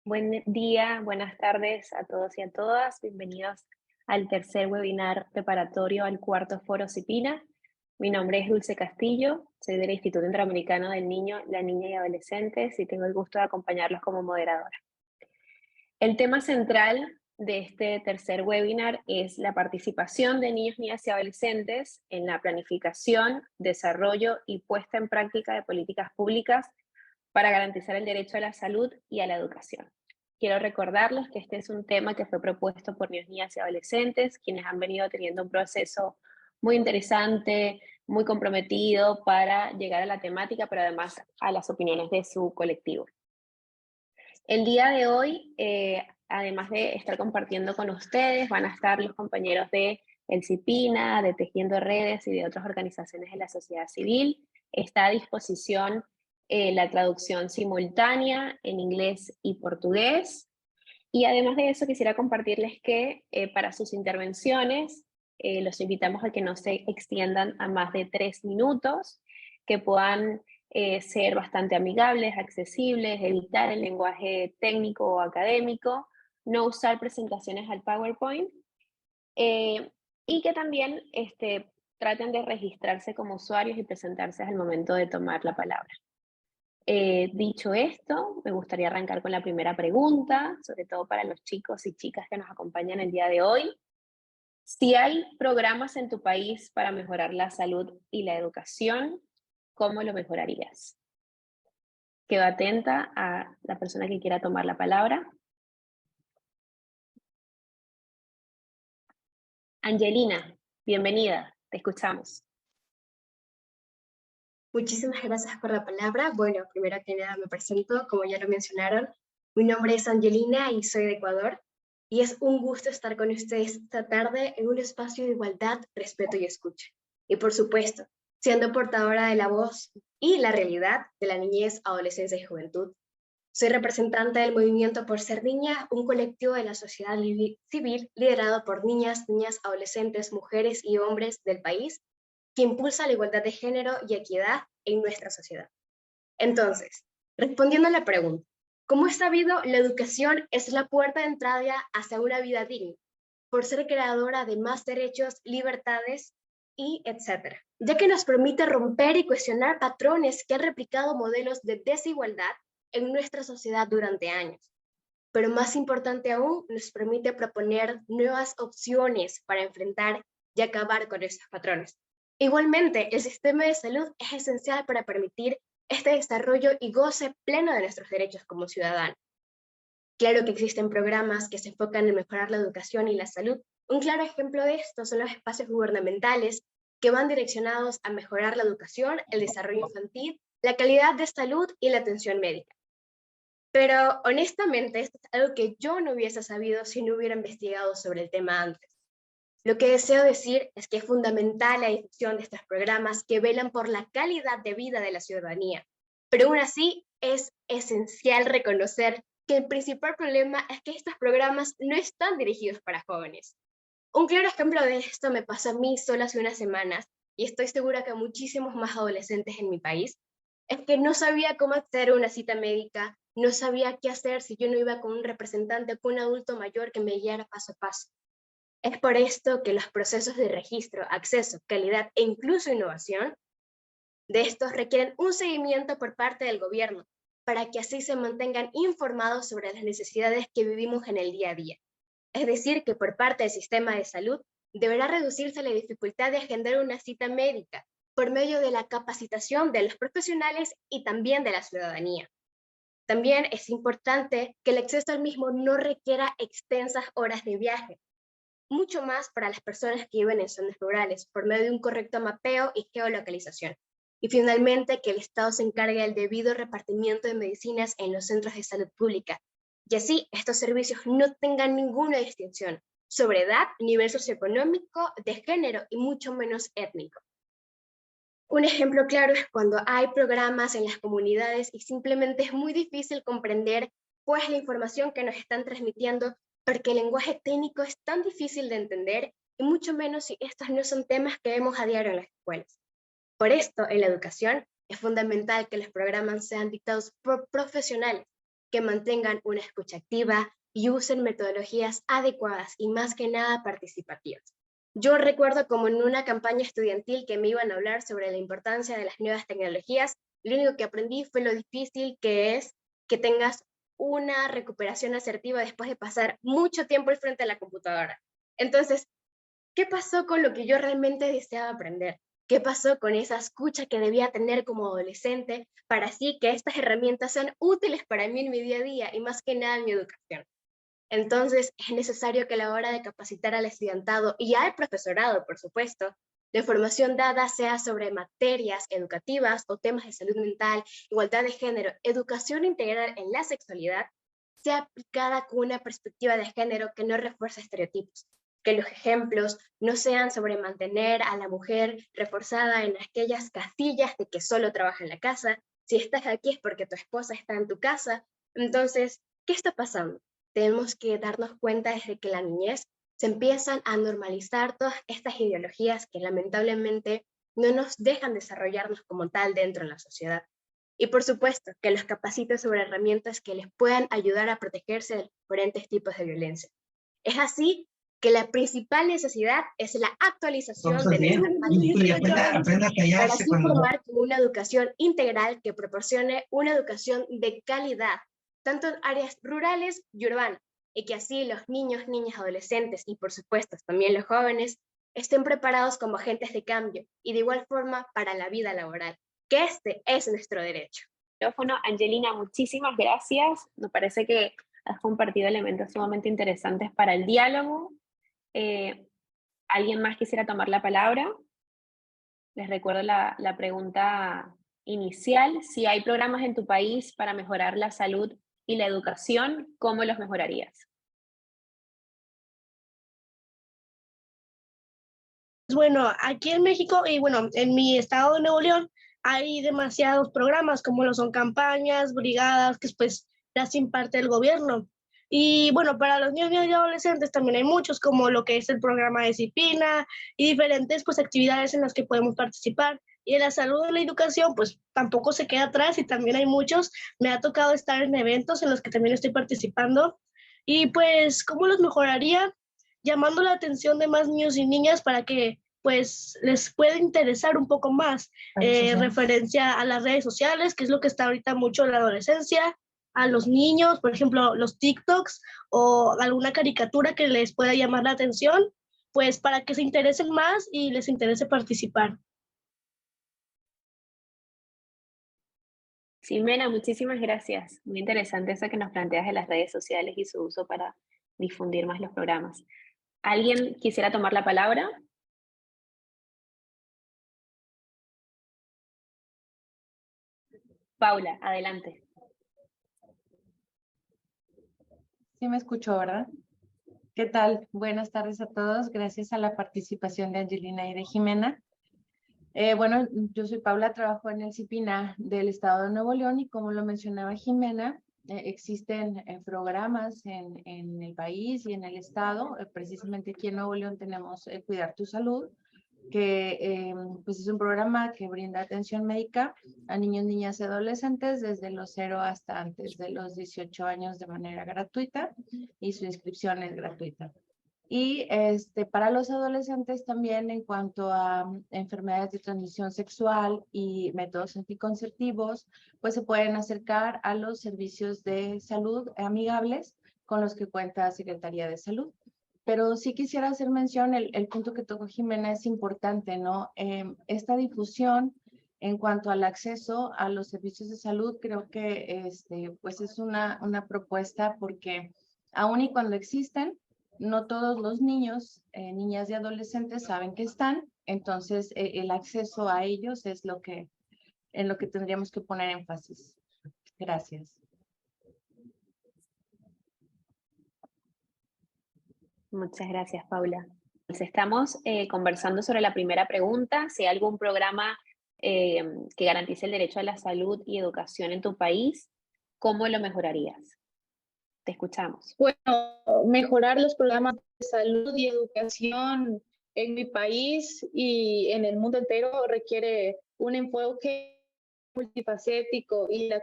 Buen día, buenas tardes a todos y a todas. Bienvenidos al tercer webinar preparatorio al cuarto foro CIPINA. Mi nombre es Dulce Castillo, soy del Instituto Interamericano del Niño, la Niña y Adolescentes y tengo el gusto de acompañarlos como moderadora. El tema central de este tercer webinar es la participación de niños, niñas y adolescentes en la planificación, desarrollo y puesta en práctica de políticas públicas para garantizar el derecho a la salud y a la educación. Quiero recordarles que este es un tema que fue propuesto por niños, niñas y adolescentes, quienes han venido teniendo un proceso muy interesante, muy comprometido para llegar a la temática, pero además a las opiniones de su colectivo. El día de hoy, además de estar compartiendo con ustedes, van a estar los compañeros de El CIPINA, de Tejiendo Redes y de otras organizaciones de la sociedad civil. Está a disposición la traducción simultánea en inglés y portugués. Y además de eso, quisiera compartirles que para sus intervenciones los invitamos a que no se extiendan a más de 3 minutos, que puedan ser bastante amigables, accesibles, evitar el lenguaje técnico o académico, no usar presentaciones al PowerPoint eh, y que también traten de registrarse como usuarios y presentarse al momento de tomar la palabra. Dicho esto, me gustaría arrancar con la primera pregunta, sobre todo para los chicos y chicas que nos acompañan el día de hoy. Si hay programas en tu país para mejorar la salud y la educación, ¿cómo lo mejorarías? Quedo atenta a la persona que quiera tomar la palabra. Angelina, bienvenida, te escuchamos. Muchísimas gracias por la palabra. Bueno, primero que nada me presento, como ya lo mencionaron. Mi nombre es Angelina y soy de Ecuador. Y es un gusto estar con ustedes esta tarde en un espacio de igualdad, respeto y escucha. Y por supuesto, siendo portadora de la voz y la realidad de la niñez, adolescencia y juventud. Soy representante del Movimiento por Ser Niña, un colectivo de la sociedad civil liderado por niñas, adolescentes, mujeres y hombres del país que impulsa la igualdad de género y equidad en nuestra sociedad. Entonces, respondiendo a la pregunta, ¿cómo es sabido, la educación es la puerta de entrada hacia una vida digna, por ser creadora de más derechos, libertades y etcétera, ya que nos permite romper y cuestionar patrones que han replicado modelos de desigualdad en nuestra sociedad durante años? Pero más importante aún, nos permite proponer nuevas opciones para enfrentar y acabar con estos patrones. Igualmente, el sistema de salud es esencial para permitir este desarrollo y goce pleno de nuestros derechos como ciudadanos. Claro que existen programas que se enfocan en mejorar la educación y la salud. Un claro ejemplo de esto son los espacios gubernamentales que van direccionados a mejorar la educación, el desarrollo infantil, la calidad de salud y la atención médica. Pero honestamente, esto es algo que yo no hubiese sabido si no hubiera investigado sobre el tema antes. Lo que deseo decir es que es fundamental la difusión de estos programas que velan por la calidad de vida de la ciudadanía, pero aún así es esencial reconocer que el principal problema es que estos programas no están dirigidos para jóvenes. Un claro ejemplo de esto me pasó a mí solo hace unas semanas, y estoy segura que a muchísimos más adolescentes en mi país, es que no sabía cómo acceder a una cita médica, no sabía qué hacer si yo no iba con un representante o con un adulto mayor que me guiara paso a paso. Es por esto que los procesos de registro, acceso, calidad e incluso innovación de estos requieren un seguimiento por parte del gobierno, para que así se mantengan informados sobre las necesidades que vivimos en el día a día. Es decir, que por parte del sistema de salud deberá reducirse la dificultad de agendar una cita médica por medio de la capacitación de los profesionales y también de la ciudadanía. También es importante que el acceso al mismo no requiera extensas horas de viaje, mucho más para las personas que viven en zonas rurales, por medio de un correcto mapeo y geolocalización. Y finalmente, que el Estado se encargue del debido repartimiento de medicinas en los centros de salud pública, y así estos servicios no tengan ninguna distinción sobre edad, nivel socioeconómico, de género y mucho menos étnico. Un ejemplo claro es cuando hay programas en las comunidades y simplemente es muy difícil comprender cuál es la información que nos están transmitiendo, porque el lenguaje técnico es tan difícil de entender, y mucho menos si estos no son temas que vemos a diario en las escuelas. Por esto, en la educación, es fundamental que los programas sean dictados por profesionales, que mantengan una escucha activa y usen metodologías adecuadas y más que nada participativas. Yo recuerdo como en una campaña estudiantil que me iban a hablar sobre la importancia de las nuevas tecnologías, lo único que aprendí fue lo difícil que es que tengas una recuperación asertiva después de pasar mucho tiempo al frente de la computadora. Entonces, ¿qué pasó con lo que yo realmente deseaba aprender? ¿Qué pasó con esa escucha que debía tener como adolescente para así que estas herramientas sean útiles para mí en mi día a día y más que nada en mi educación? Entonces, es necesario que a la hora de capacitar al estudiantado y al profesorado, por supuesto, la información dada sea sobre materias educativas o temas de salud mental, igualdad de género, educación integral en la sexualidad, sea aplicada con una perspectiva de género que no refuerce estereotipos, que los ejemplos no sean sobre mantener a la mujer reforzada en aquellas casillas de que solo trabaja en la casa, si estás aquí es porque tu esposa está en tu casa. Entonces, ¿qué está pasando? Tenemos que darnos cuenta desde que la niñez se empiezan a normalizar todas estas ideologías que lamentablemente no nos dejan desarrollarnos como tal dentro de la sociedad. Y por supuesto, que los capacite sobre herramientas que les puedan ayudar a protegerse de diferentes tipos de violencia. Es así que la principal necesidad es la actualización de nuestra para así formar una educación integral que proporcione una educación de calidad, tanto en áreas rurales y urbanas, y que así los niños, niñas, adolescentes y por supuesto también los jóvenes estén preparados como agentes de cambio y de igual forma para la vida laboral, que este es nuestro derecho. Micrófono. Angelina, muchísimas gracias. Me parece que has compartido elementos sumamente interesantes para el diálogo. ¿Alguien más quisiera tomar la palabra? Les recuerdo la pregunta inicial. Si hay programas en tu país para mejorar la salud y la educación, ¿cómo los mejorarías? Bueno, aquí en México y bueno, en mi estado de Nuevo León hay demasiados programas como lo son campañas, brigadas, que pues las imparte el gobierno. Y bueno, para los niños y adolescentes también hay muchos, como lo que es el programa de disciplina y diferentes pues actividades en las que podemos participar. Y en la salud y la educación pues tampoco se queda atrás y también hay muchos. Me ha tocado estar en eventos en los que también estoy participando. Y pues, ¿cómo los mejoraría? Llamando la atención de más niños y niñas para que pues les pueda interesar un poco más referencia a las redes sociales, que es lo que está ahorita mucho en la adolescencia, a los niños, por ejemplo, los TikToks o alguna caricatura que les pueda llamar la atención, pues para que se interesen más y les interese participar. Ximena, muchísimas gracias. Muy interesante eso que nos planteas de las redes sociales y su uso para difundir más los programas. ¿Alguien quisiera tomar la palabra? Paula, adelante. Sí me escuchó, ¿verdad? ¿Qué tal? Buenas tardes a todos. Gracias a la participación de Angelina y de Jimena. Bueno, yo soy Paula, trabajo en el CIPINA del Estado de Nuevo León y como lo mencionaba Jimena, existen programas en el país y en el Estado. Precisamente aquí en Nuevo León tenemos Cuidar tu Salud, que pues es un programa que brinda atención médica a niños, niñas y adolescentes desde los 0 hasta antes de los 18 años de manera gratuita y su inscripción es gratuita. Y para los adolescentes también en cuanto a enfermedades de transmisión sexual y métodos anticonceptivos, pues se pueden acercar a los servicios de salud amigables con los que cuenta Secretaría de Salud. Pero sí quisiera hacer mención, el punto que tocó Jimena es importante, ¿no? Esta difusión en cuanto al acceso a los servicios de salud, creo que pues es una propuesta porque aun y cuando existen, no todos los niños, niñas y adolescentes saben que están, entonces el acceso a ellos es en lo que tendríamos que poner énfasis. Gracias. Muchas gracias, Paula. Pues estamos conversando sobre la primera pregunta, si hay algún programa que garantice el derecho a la salud y educación en tu país, ¿cómo lo mejorarías? Te escuchamos. Bueno, mejorar los programas de salud y educación en mi país y en el mundo entero requiere un enfoque multifacético y la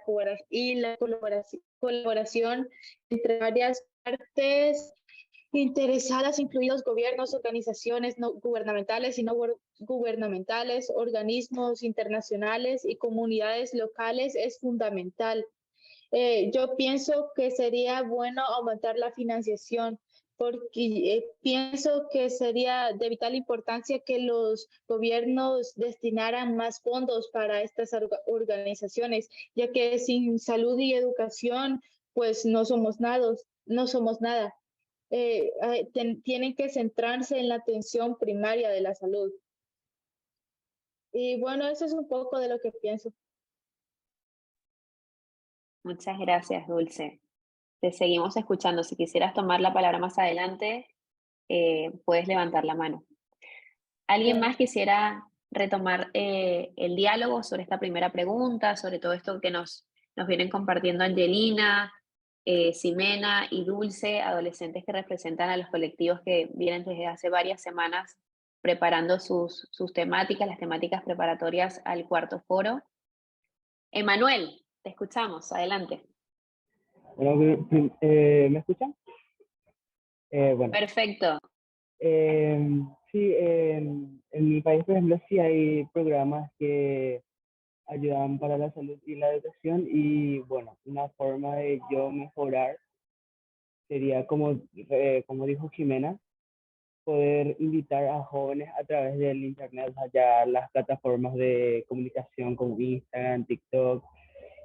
colaboración entre varias partes interesadas, incluidos gobiernos, organizaciones no gubernamentales y no gubernamentales, organismos internacionales y comunidades locales, es fundamental. Yo pienso que sería bueno aumentar la financiación, porque pienso que sería de vital importancia que los gobiernos destinaran más fondos para estas organizaciones, ya que sin salud y educación, pues no somos nada. Tienen que centrarse en la atención primaria de la salud. Y bueno, eso es un poco de lo que pienso. Muchas gracias, Dulce. Te seguimos escuchando. Si quisieras tomar la palabra más adelante, puedes levantar la mano. ¿Alguien más quisiera retomar el diálogo sobre esta primera pregunta, sobre todo esto que nos vienen compartiendo Angelina, Ximena y Dulce, adolescentes que representan a los colectivos que vienen desde hace varias semanas preparando sus temáticas, las temáticas preparatorias al cuarto foro? Emanuel, te escuchamos, adelante. Bueno, ¿me escuchan? Bueno. Perfecto. Sí, en mi país, por ejemplo, sí hay programas que ayudan para la salud y la educación, y bueno, una forma de yo mejorar sería, como dijo Ximena, poder invitar a jóvenes a través del internet, allá las plataformas de comunicación como Instagram, TikTok,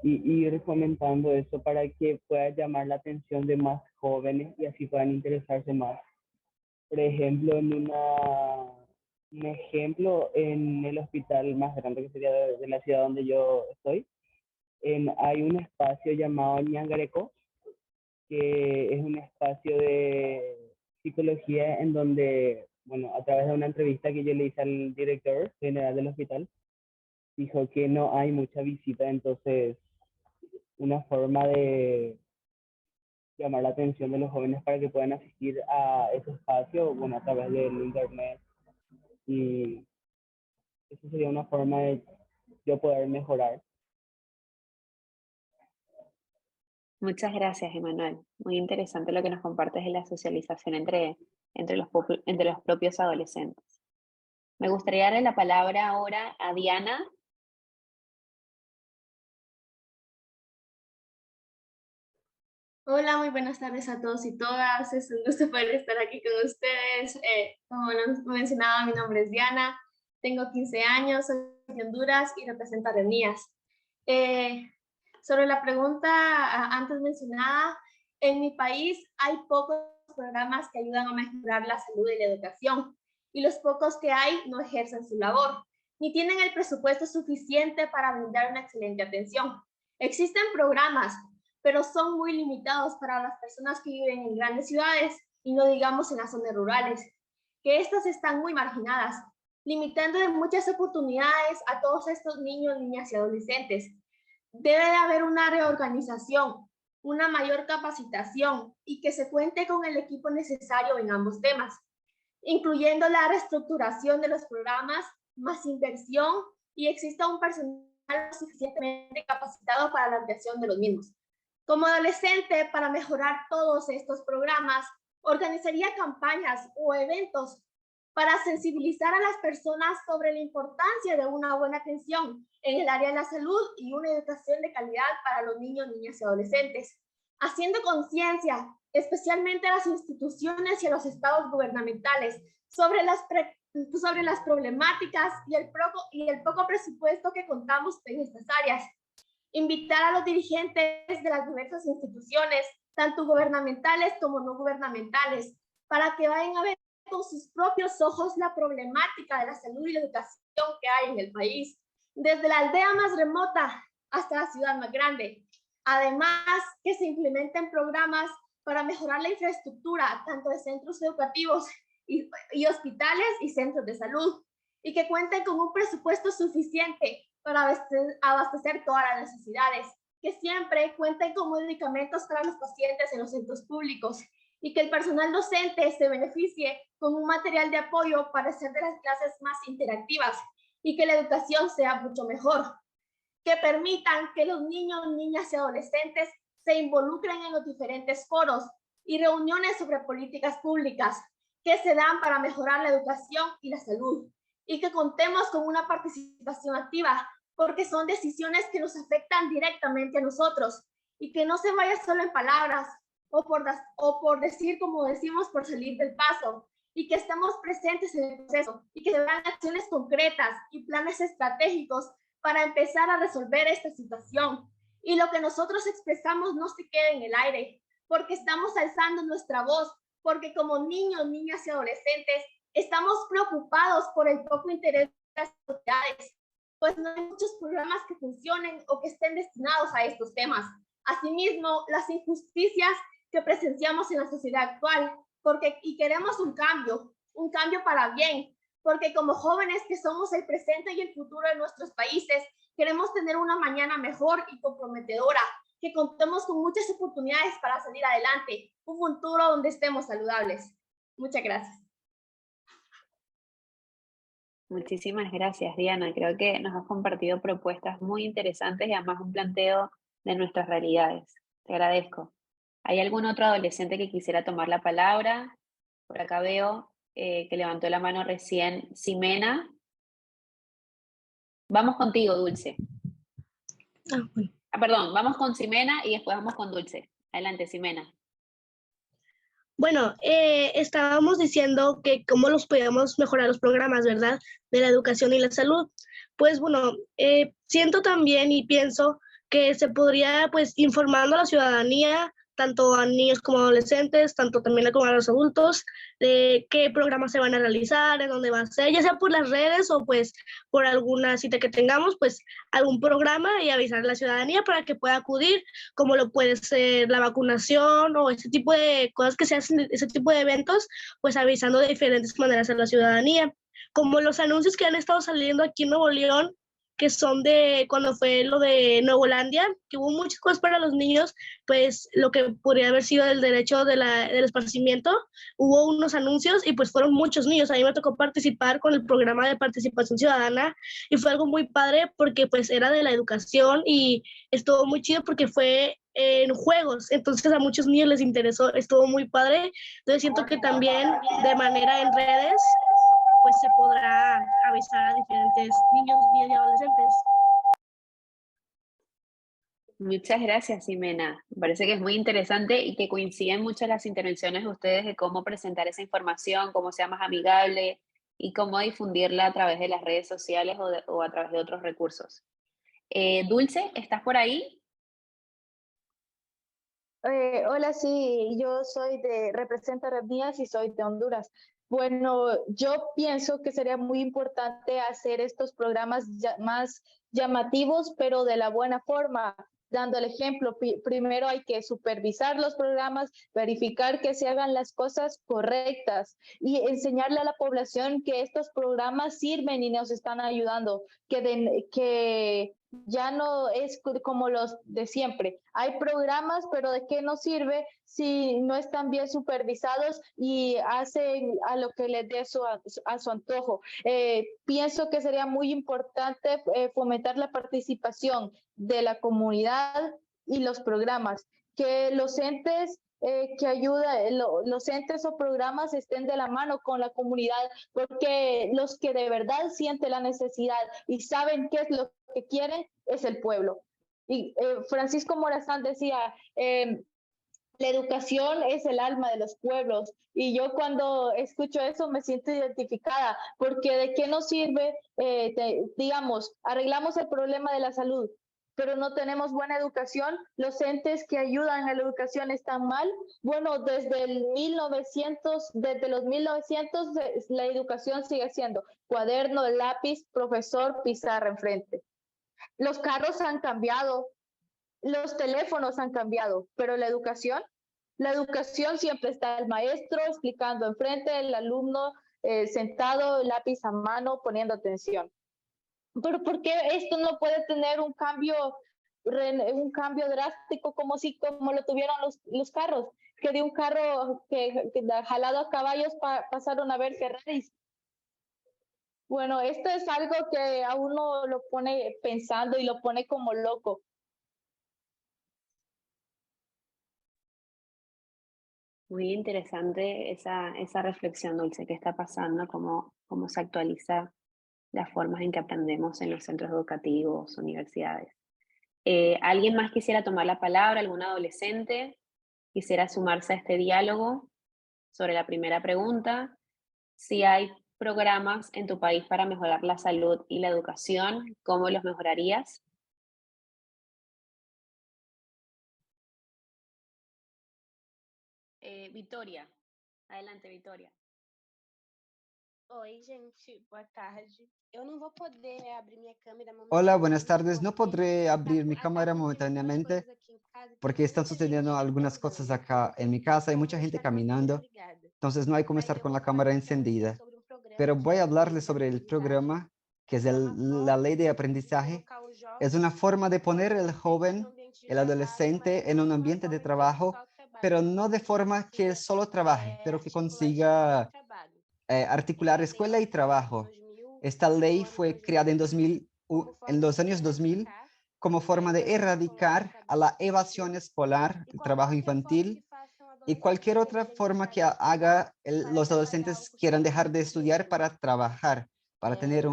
y ir fomentando eso para que pueda llamar la atención de más jóvenes y así puedan interesarse más. Por ejemplo, un ejemplo, en el hospital más grande que sería de la ciudad donde yo estoy, hay un espacio llamado Ñangareco, que es un espacio de psicología en donde, bueno, a través de una entrevista que yo le hice al director general del hospital, dijo que no hay mucha visita, entonces una forma de llamar la atención de los jóvenes para que puedan asistir a ese espacio, bueno, a través del internet, y eso sería una forma de yo poder mejorar. Muchas gracias, Emanuel. Muy interesante lo que nos compartes de la socialización entre los propios adolescentes. Me gustaría darle la palabra ahora a Diana. Hola, muy buenas tardes a todos y todas. Es un gusto poder estar aquí con ustedes. Como lo mencionaba, mi nombre es Diana, tengo 15 años, soy de Honduras y represento a Reunidas. Sobre la pregunta antes mencionada, en mi país hay pocos programas que ayudan a mejorar la salud y la educación, y los pocos que hay no ejercen su labor, ni tienen el presupuesto suficiente para brindar una excelente atención. Existen programas, pero son muy limitados para las personas que viven en grandes ciudades y no digamos en las zonas rurales, que estas están muy marginadas, limitando de muchas oportunidades a todos estos niños, niñas y adolescentes. Debe de haber una reorganización, una mayor capacitación y que se cuente con el equipo necesario en ambos temas, incluyendo la reestructuración de los programas, más inversión y exista un personal suficientemente capacitado para la ampliación de los mismos. Como adolescente, para mejorar todos estos programas, organizaría campañas o eventos para sensibilizar a las personas sobre la importancia de una buena atención en el área de la salud y una educación de calidad para los niños, niñas y adolescentes, haciendo conciencia, especialmente a las instituciones y a los estados gubernamentales, sobre las problemáticas y el poco presupuesto que contamos en estas áreas. Invitar a los dirigentes de las diversas instituciones, tanto gubernamentales como no gubernamentales, para que vayan a ver con sus propios ojos la problemática de la salud y la educación que hay en el país, desde la aldea más remota hasta la ciudad más grande. Además, que se implementen programas para mejorar la infraestructura, tanto de centros educativos y hospitales y centros de salud, y que cuenten con un presupuesto suficiente para abastecer todas las necesidades, que siempre cuenten con medicamentos para los pacientes en los centros públicos y que el personal docente se beneficie con un material de apoyo para hacer de las clases más interactivas y que la educación sea mucho mejor. que permitan que los niños, niñas y adolescentes se involucren en los diferentes foros y reuniones sobre políticas públicas que se dan para mejorar la educación y la salud, y que contemos con una participación activa, porque son decisiones que nos afectan directamente a nosotros, y que no se vaya solo en palabras o por decir, como decimos, por salir del paso, y que estemos presentes en el proceso y que se vean acciones concretas y planes estratégicos para empezar a resolver esta situación. Y lo que nosotros expresamos no se quede en el aire, porque estamos alzando nuestra voz, porque como niños, niñas y adolescentes estamos preocupados por el poco interés de las autoridades, pues no hay muchos programas que funcionen o que estén destinados a estos temas. Asimismo, las injusticias que presenciamos en la sociedad actual, y queremos un cambio para bien, porque como jóvenes que somos el presente y el futuro de nuestros países, queremos tener una mañana mejor y comprometedora, que contemos con muchas oportunidades para salir adelante, un futuro donde estemos saludables. Muchas gracias. Muchísimas gracias, Diana. Creo que nos has compartido propuestas muy interesantes y además un planteo de nuestras realidades. Te agradezco. ¿Hay algún otro adolescente que quisiera tomar la palabra? Por acá veo que levantó la mano recién Ximena. Vamos contigo, Dulce. Bueno. Perdón, vamos con Ximena y después vamos con Dulce. Adelante, Ximena. Bueno, estábamos diciendo que cómo los podíamos mejorar los programas, ¿verdad? De la educación y la salud. Pues bueno, siento también y pienso que se podría, pues, informando a la ciudadanía, tanto a niños como adolescentes, tanto también como a los adultos, de qué programas se van a realizar, en dónde va a ser, ya sea por las redes o pues por alguna cita que tengamos, pues algún programa y avisar a la ciudadanía para que pueda acudir, como lo puede ser la vacunación o ese tipo de cosas que se hacen, ese tipo de eventos, pues avisando de diferentes maneras a la ciudadanía, como los anuncios que han estado saliendo aquí en Nuevo León, que son de cuando fue lo de Nuevolandia, que hubo muchas cosas para los niños, pues lo que podría haber sido el derecho del esparcimiento, hubo unos anuncios y pues fueron muchos niños. A mí me tocó participar con el programa de participación ciudadana y fue algo muy padre porque pues era de la educación y estuvo muy chido porque fue en juegos, entonces a muchos niños les interesó, estuvo muy padre. Entonces siento que también de manera en redes pues se podrá avisar a diferentes niños, niñas y adolescentes. Muchas gracias, Ximena. Me parece que es muy interesante y que coinciden mucho las intervenciones de ustedes de cómo presentar esa información, cómo sea más amigable y cómo difundirla a través de las redes sociales o a través de otros recursos. Dulce, ¿estás por ahí? Hola, sí, yo represento a Rebnías y soy de Honduras. Bueno, yo pienso que sería muy importante hacer estos programas más llamativos, pero de la buena forma, dando el ejemplo. Primero hay que supervisar los programas, verificar que se hagan las cosas correctas y enseñarle a la población que estos programas sirven y nos están ayudando, que ya no es como los de siempre. Hay programas, pero ¿de qué nos sirve si no están bien supervisados y hacen a lo que les dé a su antojo? Pienso que sería muy importante fomentar la participación de la comunidad y los programas, que los entes que ayudan, los entes o programas estén de la mano con la comunidad, porque los que de verdad sienten la necesidad y saben qué es lo que quieren es el pueblo. Y Francisco Morazán decía, la educación es el alma de los pueblos, y yo cuando escucho eso me siento identificada, porque de qué nos sirve, digamos, arreglamos el problema de la salud, pero no tenemos buena educación, los entes que ayudan a la educación están mal. Bueno, desde los 1900 la educación sigue siendo cuaderno, lápiz, profesor, pizarra enfrente. Los carros han cambiado, los teléfonos han cambiado, pero la educación siempre está el maestro explicando enfrente, el alumno sentado, lápiz a mano, poniendo atención. Pero ¿por qué esto no puede tener un cambio drástico como lo tuvieron los carros? Que de un carro que jalado a caballos pasaron a ver Ferraris. Bueno, esto es algo que a uno lo pone pensando y lo pone como loco. Muy interesante esa reflexión, Dulce, que está pasando, cómo se actualiza las formas en que aprendemos en los centros educativos, universidades. ¿Alguien más quisiera tomar la palabra? ¿Algún adolescente quisiera sumarse a este diálogo sobre la primera pregunta? Si hay programas en tu país para mejorar la salud y la educación, ¿cómo los mejorarías? Vitória. Adelante, Vitória. Oi, gente, boa tarde. Eu não vou poder abrir minha câmera Hola, buenas momentaneamente tardes. No porque podré abrir mi tá cámara acontecendo algumas momentáneamente coisas aqui em casa que porque tem están muita gente sucediendo algunas cosas andando. acá en mi casa. Hay Então, eu mucha vou gente estar falando, caminando, obrigada. entonces no hay cómo Aí estar eu con vou la falar cámara aqui para vocês encendida. sobre um programa Pero que voy a chama hablarles Lei de sobre el Aprendizagem. programa que es É uma la ley de forma de aprendizaje. colocar o Es jovem una forma de poner el em um joven, ambiente de el trabalho, mas adolescente, en não un de uma ambiente de forma que ele trabajo, só trabalhe, pero mas no de que forma que consiga solo trabaje, pero que articular escola e consiga trabalho. articular A lei escuela ela y foi criada em trabajo. 2000, Esta no ley ano fue creada en 2000, 2000, como en forma los de años 2000 erradicar como a forma de evasão escolar, o erradicar a trabalho la infantil evasión escolar, e el trabajo qualquer forma que infantil faça y cualquier adolescente otra querer forma deixar que de estudar haga para los trabalhar ou adolescentes quieran conseguir dejar de estudiar dinheiro. para trabajar, para tener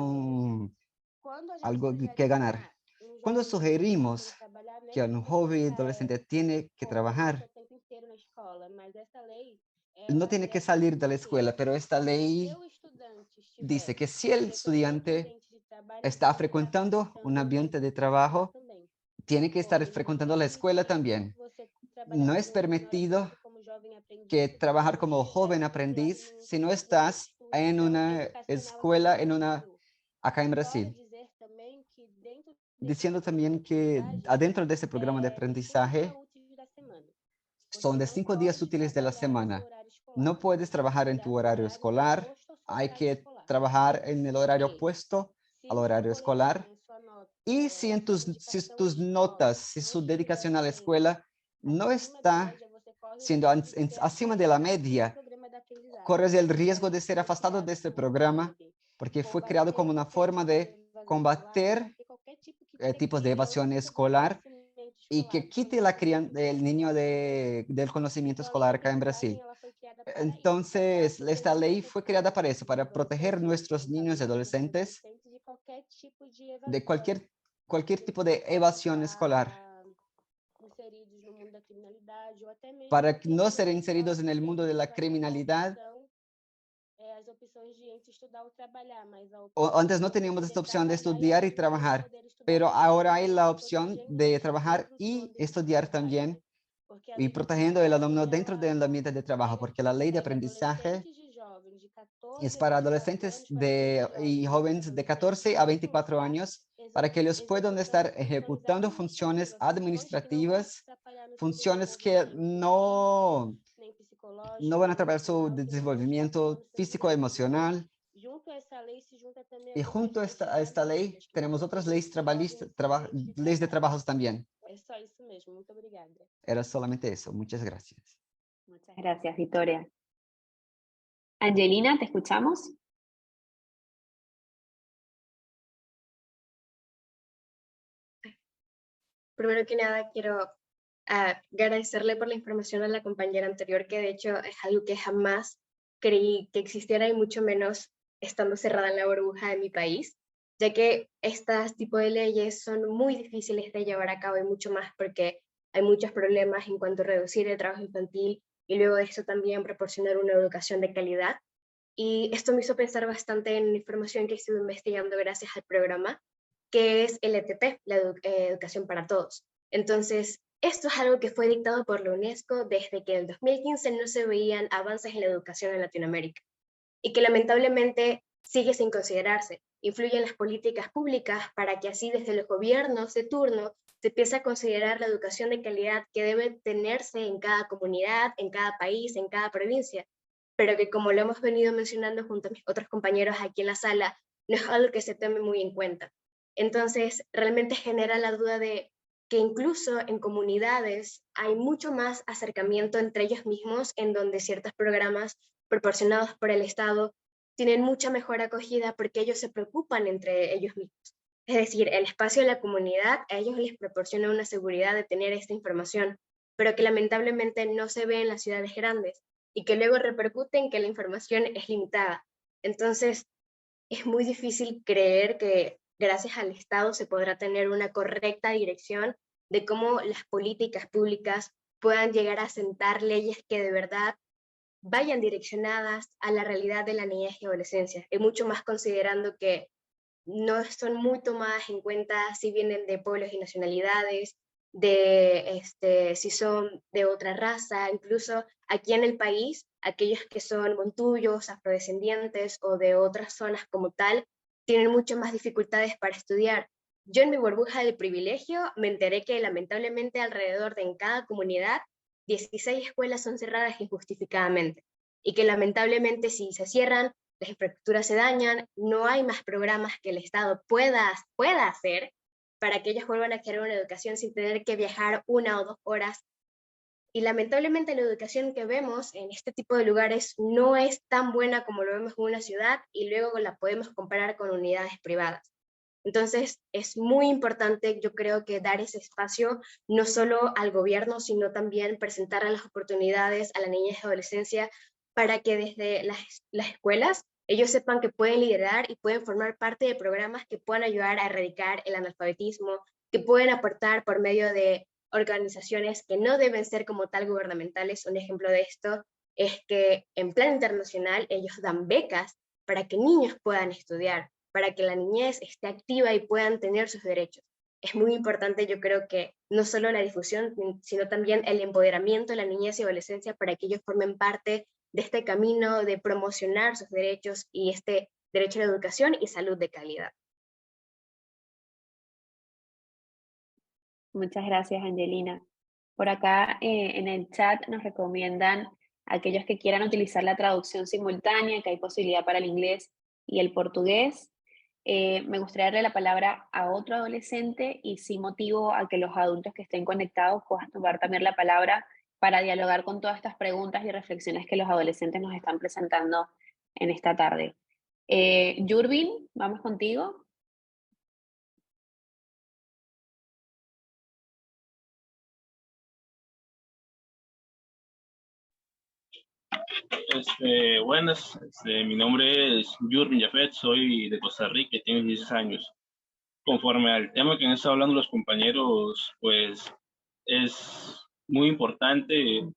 Quando a gente algo sugere que ganar. que um Cuando jovem adolescente tem que sugerimos trabalhar, que mesmo un que ele joven fica adolescente tiene que obviamente trabajar, o tempo inteiro na escola, mas essa lei no ela tiene que presta salir de atenção la a quê? escuela, pero esta Se ley o estudante dice estiver que si el frequentando um estudiante ambiente de trabalho, ele está tem que estar frecuentando un frequentando ambiente de a escola trabajo, também. tiene que estar Porque não é frecuentando la escuela permitido también. você trabalhar No es como menor permitido aprendiz ou como jovem aprendiz que se você trabajar não como estiver joven matriculado aprendiz num si no numa estás en instituição una educacional aqui no escuela, Brasil. acá en Vale Brasil. dizer também que dentro desse Diciendo programa de también que aprendizagem, adentro de ese programa de tem 5 dias aprendizaje úteis da semana. son Você de não 5 días pode útiles de la trabalhar no seu semana. horário escolar. No puedes Tem que trabajar en trabalhar tu no horario horário escolar, oposto ao seu hay horário que escolar. trabajar en el horario E opuesto al se o seu horario boletim, escolar. a sua nota, Y si en sua si dedicação à tus escola notas, si não su estiver dedicación a la sendo escuela no acima da está média, você corre o siendo risco de ser acima de la afastado do media, programa de aprendizagem, corres el porque riesgo ela de ser foi afastado de criada este como uma forma programa de porque fue creado como combater una qualquer forma tipo de de evasão escolar, combater combater qualquer tipo que tipos de tire a evasión criança do escolar conhecimento y escolar, que porque quite nós la somos muito el niño escolares no Brasil. del conocimiento Então, a lei de escolar acá en aprendizagem Brasil. ela foi criada para isso, para Entonces, esta proteger ley nossa fue creada para educação, eso, para proteger nuestros nossos niños y alunos, nossos adolescentes adolescentes de qualquer tipo de de evasão, cualquier de tipo de pessoas evasión escolar, estar inseridos no mundo da criminalidade ou até mesmo para que no ainda ser não inseridos en el mundo de temos la como criminalidad. opção as opções de entre estudar ou trabalhar, mas a Antes opção no de teníamos poder esta opción de trabalhar e ao estudiar y mesmo tempo trabajar, poder estudar pero também. ahora hay Então, la opción protegendo de nossos trabajar alunos no y ambiente de estudiar trabalho, también porque a y lei de protegiendo el aprendizagem alumno dentro ela del ambiente de trabajo, porque la ley de pega aprendizaje adolescentes e jovens de 14 es a para 24 adolescentes anos para que esses y jovens jóvenes estejam de no 14 a ensino, 24 estar años para que ellos puedan estar executando ejecutando funciones funções que não vão administrativas, atrapalhar no seu funciones que desenvolvimento, nem no psicológico, van a nem atrapalhar su emocional, que não vão estar desenvolvimiento tomando seus físico, direitos. emocional. Junto a essa lei se junta também Y algumas junto leis a esta ley trabalhistas que tenemos protege otras os leyes jovens no ambiente de leyes de trabalho. trabajos también. É só isso mesmo. Muito obrigada. Era solamente eso. Muchas gracias. Muchas gracias, Victoria. Angelina, ¿te escuchamos? Primero que nada, quiero agradecerle por la información a la compañera anterior, que de hecho es algo que jamás creí que existiera y mucho menos estando cerrada en la burbuja de mi país, ya que estas tipos de leyes son muy difíciles de llevar a cabo y mucho más porque hay muchos problemas en cuanto a reducir el trabajo infantil y luego de eso también proporcionar una educación de calidad. Y esto me hizo pensar bastante en la información que estuve investigando gracias al programa, que es el ETT, la Educación para Todos. Entonces, esto es algo que fue dictado por la UNESCO desde que en el 2015 no se veían avances en la educación en Latinoamérica y que lamentablemente sigue sin considerarse. Influyen las políticas públicas para que así desde los gobiernos de turno se empiece a considerar la educación de calidad que debe tenerse en cada comunidad, en cada país, en cada provincia, pero que como lo hemos venido mencionando junto a mis otros compañeros aquí en la sala, no es algo que se tome muy en cuenta. Entonces, realmente genera la duda de que incluso en comunidades hay mucho más acercamiento entre ellos mismos, en donde ciertos programas proporcionados por el Estado tienen mucha mejor acogida porque ellos se preocupan entre ellos mismos. Es decir, el espacio de la comunidad a ellos les proporciona una seguridad de tener esta información, pero que lamentablemente no se ve en las ciudades grandes y que luego repercute en que la información es limitada. Entonces, es muy difícil creer que gracias al Estado se podrá tener una correcta dirección de cómo las políticas públicas puedan llegar a sentar leyes que de verdad vayan direccionadas a la realidad de la niñez y adolescencia, y mucho más considerando que no son muy tomadas en cuenta si vienen de pueblos y nacionalidades, de si son de otra raza, incluso aquí en el país, aquellos que son montuyos, afrodescendientes o de otras zonas como tal, tienen mucho más dificultades para estudiar. Yo en mi burbuja del privilegio me enteré que lamentablemente alrededor de en cada comunidad 16 escuelas son cerradas injustificadamente y que lamentablemente si se cierran, las infraestructuras se dañan, no hay más programas que el Estado pueda hacer para que ellos vuelvan a querer una educación sin tener que viajar 1 o 2 horas. Y lamentablemente la educación que vemos en este tipo de lugares no es tan buena como lo vemos en una ciudad y luego la podemos comparar con unidades privadas. Entonces es muy importante, yo creo que dar ese espacio no solo al gobierno, sino también presentar las oportunidades a la niñez y adolescencia para que desde las escuelas ellos sepan que pueden liderar y pueden formar parte de programas que puedan ayudar a erradicar el analfabetismo, que pueden aportar por medio de organizaciones que no deben ser como tal gubernamentales. Un ejemplo de esto es que en plan internacional ellos dan becas para que niños puedan estudiar, para que la niñez esté activa y puedan tener sus derechos. Es muy importante, yo creo que no solo la difusión, sino también el empoderamiento de la niñez y adolescencia para que ellos formen parte de este camino de promocionar sus derechos y este derecho a la educación y salud de calidad. Muchas gracias, Angelina. Por acá en el chat nos recomiendan aquellos que quieran utilizar la traducción simultánea, que hay posibilidad para el inglés y el portugués. Me gustaría darle la palabra a otro adolescente y sí motivo a que los adultos que estén conectados puedan tomar también la palabra para dialogar con todas estas preguntas y reflexiones que los adolescentes nos están presentando en esta tarde. Yurvin, vamos contigo. Buenas, mi nombre es Yurvin Jafet, soy de Costa Rica, tengo 16 años. Conforme al tema que han estado hablando los compañeros, pues es muy importante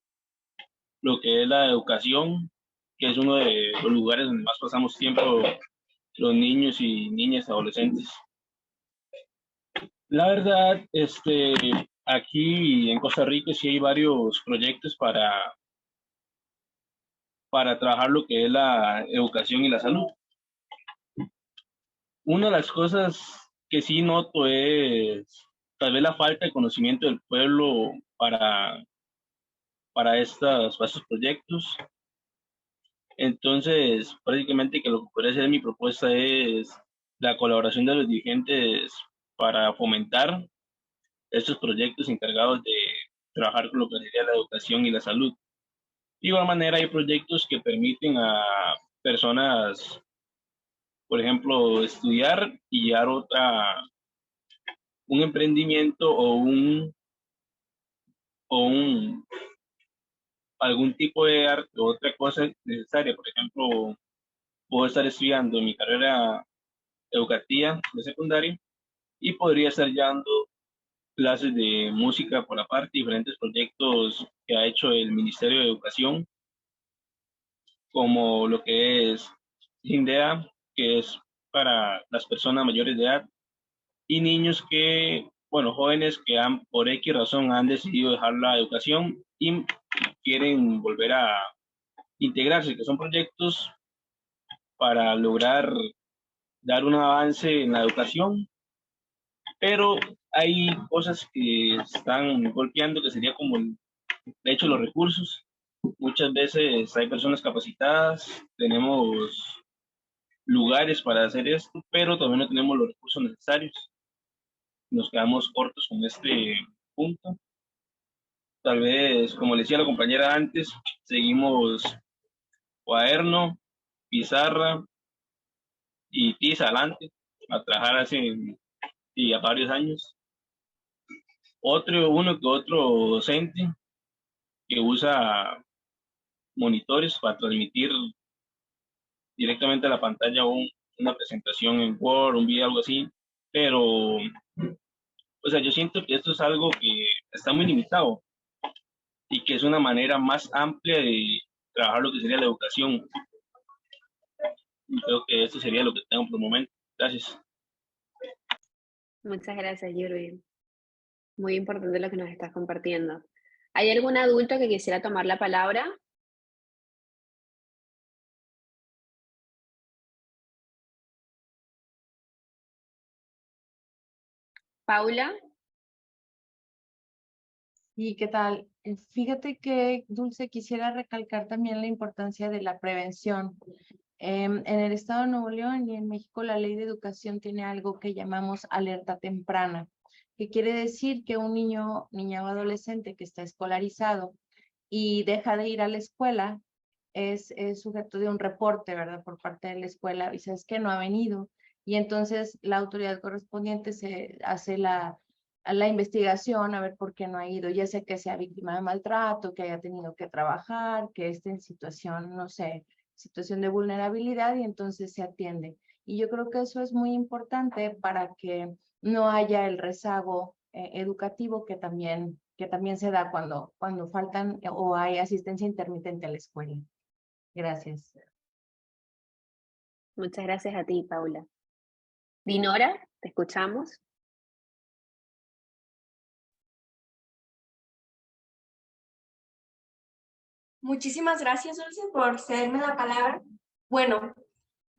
lo que es la educación, que es uno de los lugares donde más pasamos tiempo los niños y niñas adolescentes. La verdad, aquí en Costa Rica sí hay varios proyectos para trabajar lo que es la educación y la salud. Una de las cosas que sí noto es tal vez la falta de conocimiento del pueblo para estos proyectos. Entonces, prácticamente que lo que podría ser mi propuesta es la colaboración de los dirigentes para fomentar estos proyectos encargados de trabajar con lo que sería la educación y la salud. De igual manera, hay proyectos que permiten a personas, por ejemplo, estudiar y llevar un emprendimiento o algún tipo de arte o otra cosa necesaria. Por ejemplo, puedo estar estudiando mi carrera educativa de secundaria y podría estar llevando clases de música por la parte, diferentes proyectos que ha hecho el Ministerio de Educación, como lo que es INDEA, que es para las personas mayores de edad, y niños jóvenes que por X razón han decidido dejar la educación y quieren volver a integrarse, que son proyectos para lograr dar un avance en la educación, pero hay cosas que están golpeando, que sería como de hecho los recursos. Muchas veces hay personas capacitadas, tenemos lugares para hacer esto, pero también no tenemos los recursos necesarios. Nos quedamos cortos con este punto. Tal vez, como le decía la compañera antes, seguimos cuaderno, pizarra y TIS adelante, a trabajar hace ya varios años. Uno que otro docente que usa monitores para transmitir directamente a la pantalla una presentación en Word, un video, algo así, pero, o sea, yo siento que esto es algo que está muy limitado y que es una manera más amplia de trabajar lo que sería la educación. Y creo que esto sería lo que tengo por el momento. Gracias. Muchas gracias, Yurvin. Muy importante lo que nos estás compartiendo. ¿Hay algún adulto que quisiera tomar la palabra? Paula. ¿Y qué tal? Fíjate que, Dulce, quisiera recalcar también la importancia de la prevención. En el estado de Nuevo León y en México la ley de educación tiene algo que llamamos alerta temprana, que quiere decir que un niño, niña o adolescente que está escolarizado y deja de ir a la escuela es sujeto de un reporte, ¿verdad? Por parte de la escuela, y sabes que no ha venido. Y entonces la autoridad correspondiente se hace la investigación a ver por qué no ha ido, ya sea que sea víctima de maltrato, que haya tenido que trabajar, que esté en situación, no sé, situación de vulnerabilidad, y entonces se atiende. Y yo creo que eso es muy importante para que no haya el rezago educativo que también se da cuando faltan o hay asistencia intermitente a la escuela. Gracias. Muchas gracias a ti, Paula. Dinora, te escuchamos. Muchísimas gracias, Dulce, por cederme la palabra. Bueno,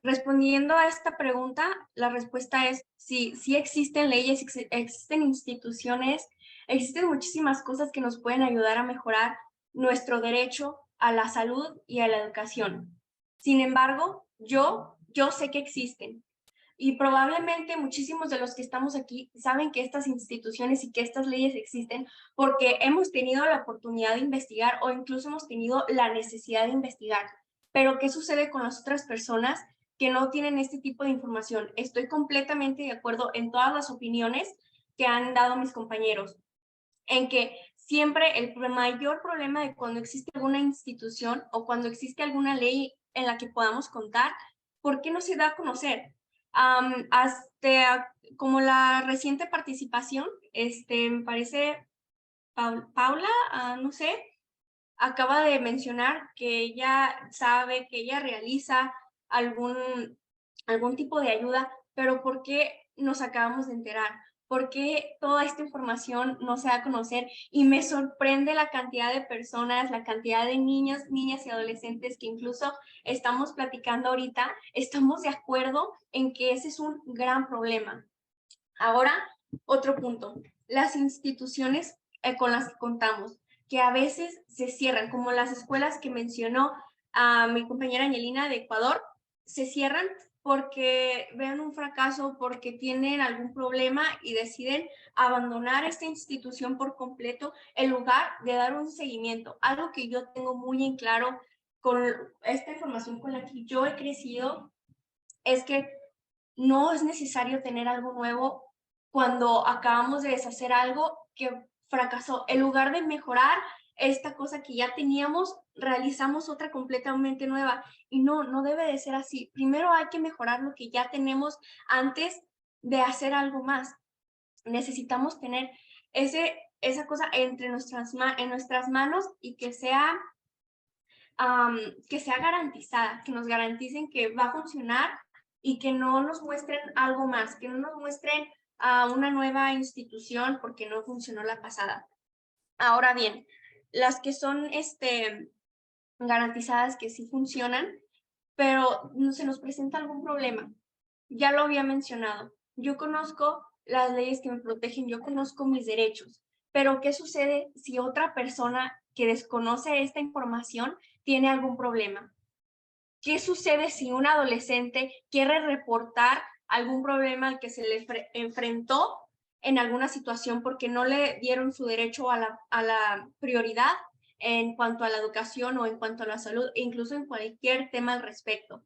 respondiendo a esta pregunta, la respuesta es sí, sí existen leyes, existen instituciones, existen muchísimas cosas que nos pueden ayudar a mejorar nuestro derecho a la salud y a la educación. Sin embargo, yo sé que existen. Y probablemente muchísimos de los que estamos aquí saben que estas instituciones y que estas leyes existen porque hemos tenido la oportunidad de investigar o incluso hemos tenido la necesidad de investigar. Pero ¿qué sucede con las otras personas que no tienen este tipo de información? Estoy completamente de acuerdo en todas las opiniones que han dado mis compañeros, en que siempre el mayor problema de cuando existe alguna institución o cuando existe alguna ley en la que podamos contar, ¿por qué no se da a conocer? Hasta como la reciente participación, me parece Paula, no sé, acaba de mencionar que ella sabe, que ella realiza algún tipo de ayuda, pero ¿por qué nos acabamos de enterar? ¿Por qué toda esta información no se da a conocer? Y me sorprende la cantidad de personas, la cantidad de niños, niñas y adolescentes que incluso estamos platicando ahorita, estamos de acuerdo en que ese es un gran problema. Ahora, otro punto, las instituciones con las que contamos, que a veces se cierran, como las escuelas que mencionó a mi compañera Angelina de Ecuador, se cierran porque ven un fracaso, porque tienen algún problema y deciden abandonar esta institución por completo en lugar de dar un seguimiento. Algo que yo tengo muy en claro con esta información con la que yo he crecido es que no es necesario tener algo nuevo cuando acabamos de deshacer algo que fracasó. En lugar de mejorar esta cosa que ya teníamos, realizamos otra completamente nueva. Y no debe de ser así. Primero hay que mejorar lo que ya tenemos antes de hacer algo más. Necesitamos tener esa cosa en nuestras manos y que sea garantizada, que nos garanticen que va a funcionar y que no nos muestren algo más, que no nos muestren una nueva institución porque no funcionó la pasada. Ahora bien, las que son garantizadas que sí funcionan, pero no se nos presenta algún problema. Ya lo había mencionado. Yo conozco las leyes que me protegen, yo conozco mis derechos, pero ¿qué sucede si otra persona que desconoce esta información tiene algún problema? ¿Qué sucede si un adolescente quiere reportar algún problema al que se le enfrentó en alguna situación porque no le dieron su derecho a la prioridad en cuanto a la educación o en cuanto a la salud, e incluso en cualquier tema al respecto?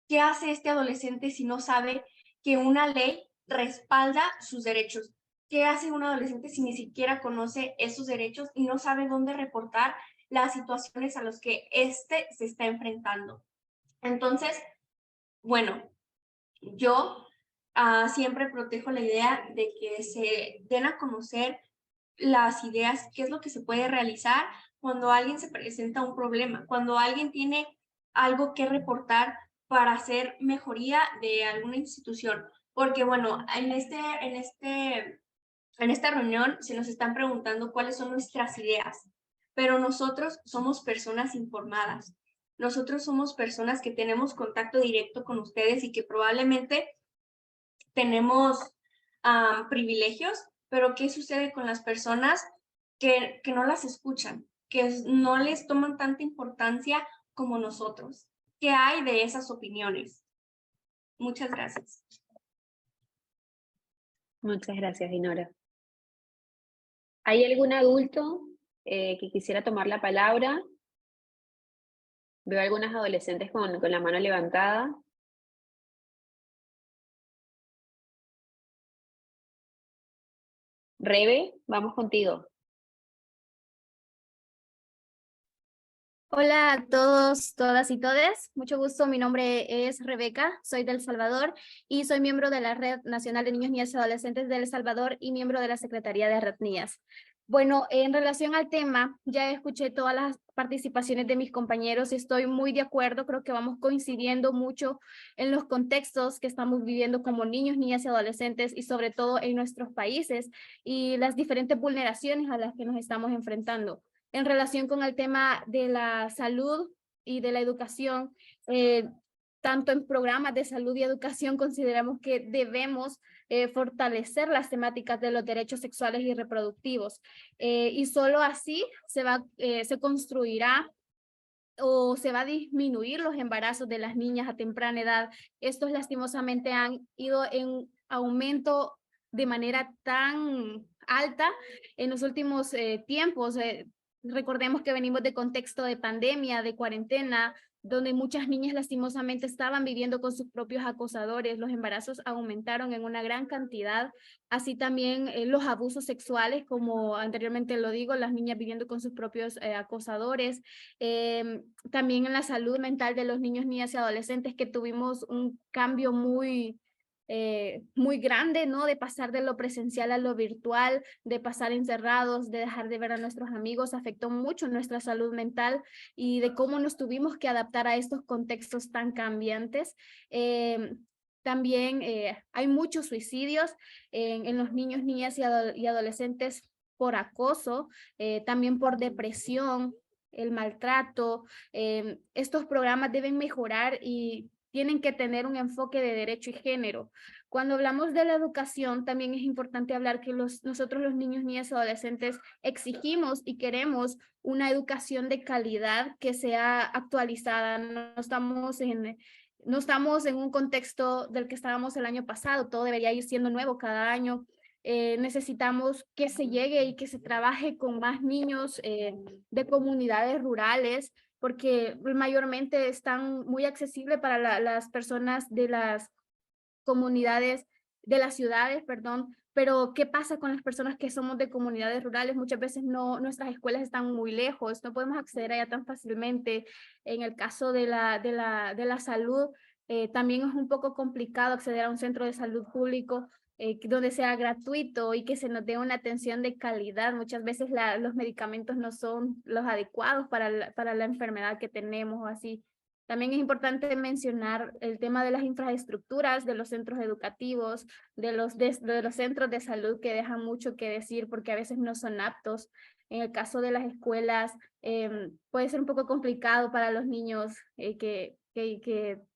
¿qué hace este adolescente si no sabe que una ley respalda sus derechos? ¿Qué hace un adolescente si ni siquiera conoce esos derechos y no sabe dónde reportar las situaciones a las que éste se está enfrentando? Entonces, bueno, yo siempre protejo la idea de que se den a conocer las ideas, qué es lo que se puede realizar cuando alguien se presenta un problema, cuando alguien tiene algo que reportar para hacer mejoría de alguna institución. Porque bueno, en esta reunión se nos están preguntando cuáles son nuestras ideas, pero nosotros somos personas informadas. Nosotros somos personas que tenemos contacto directo con ustedes y que probablemente tenemos privilegios, pero ¿qué sucede con las personas que no las escuchan, que no les toman tanta importancia como nosotros? ¿Qué hay de esas opiniones? Muchas gracias. Muchas gracias, Dinora. ¿Hay algún adulto que quisiera tomar la palabra? Veo algunas adolescentes con la mano levantada. Rebe, vamos contigo. Hola a todos, todas y todes. Mucho gusto, mi nombre es Rebeca, soy de El Salvador y soy miembro de la Red Nacional de Niños, Niñas y Adolescentes de El Salvador y miembro de la Secretaría de Retnías. Bueno, en relación al tema, ya escuché todas las participaciones de mis compañeros y estoy muy de acuerdo, creo que vamos coincidiendo mucho en los contextos que estamos viviendo como niños, niñas y adolescentes y sobre todo en nuestros países y las diferentes vulneraciones a las que nos estamos enfrentando. En relación con el tema de la salud y de la educación, tanto en programas de salud y educación consideramos que debemos fortalecer las temáticas de los derechos sexuales y reproductivos. Y solo así se construirá o se va a disminuir los embarazos de las niñas a temprana edad. Estos lastimosamente han ido en aumento de manera tan alta en los últimos tiempos. Recordemos que venimos de contexto de pandemia, de cuarentena, donde muchas niñas lastimosamente estaban viviendo con sus propios acosadores. Los embarazos aumentaron en una gran cantidad, así también los abusos sexuales, como anteriormente lo digo, las niñas viviendo con sus propios acosadores. También en la salud mental de los niños, niñas y adolescentes, que tuvimos un cambio muy grande, ¿no? De pasar de lo presencial a lo virtual, de pasar encerrados, de dejar de ver a nuestros amigos, afectó mucho nuestra salud mental y de cómo nos tuvimos que adaptar a estos contextos tan cambiantes. También hay muchos suicidios en los niños, niñas y adolescentes por acoso, también por depresión, el maltrato. Estos programas deben mejorar y tienen que tener un enfoque de derecho y género. Cuando hablamos de la educación, también es importante hablar que nosotros los niños, niñas y adolescentes exigimos y queremos una educación de calidad que sea actualizada. No estamos en un contexto del que estábamos el año pasado, todo debería ir siendo nuevo cada año. Necesitamos que se llegue y que se trabaje con más niños de comunidades rurales, porque mayormente están muy accesibles para las personas de las comunidades, de las ciudades, perdón, pero ¿qué pasa con las personas que somos de comunidades rurales? Muchas veces nuestras escuelas están muy lejos, no podemos acceder allá tan fácilmente. En el caso de la salud, también es un poco complicado acceder a un centro de salud público donde sea gratuito y que se nos dé una atención de calidad. Muchas veces los medicamentos no son los adecuados para la enfermedad que tenemos o así. También es importante mencionar el tema de las infraestructuras de los centros educativos, de los centros de salud, que dejan mucho que decir porque a veces no son aptos. En el caso de las escuelas, puede ser un poco complicado para los niños que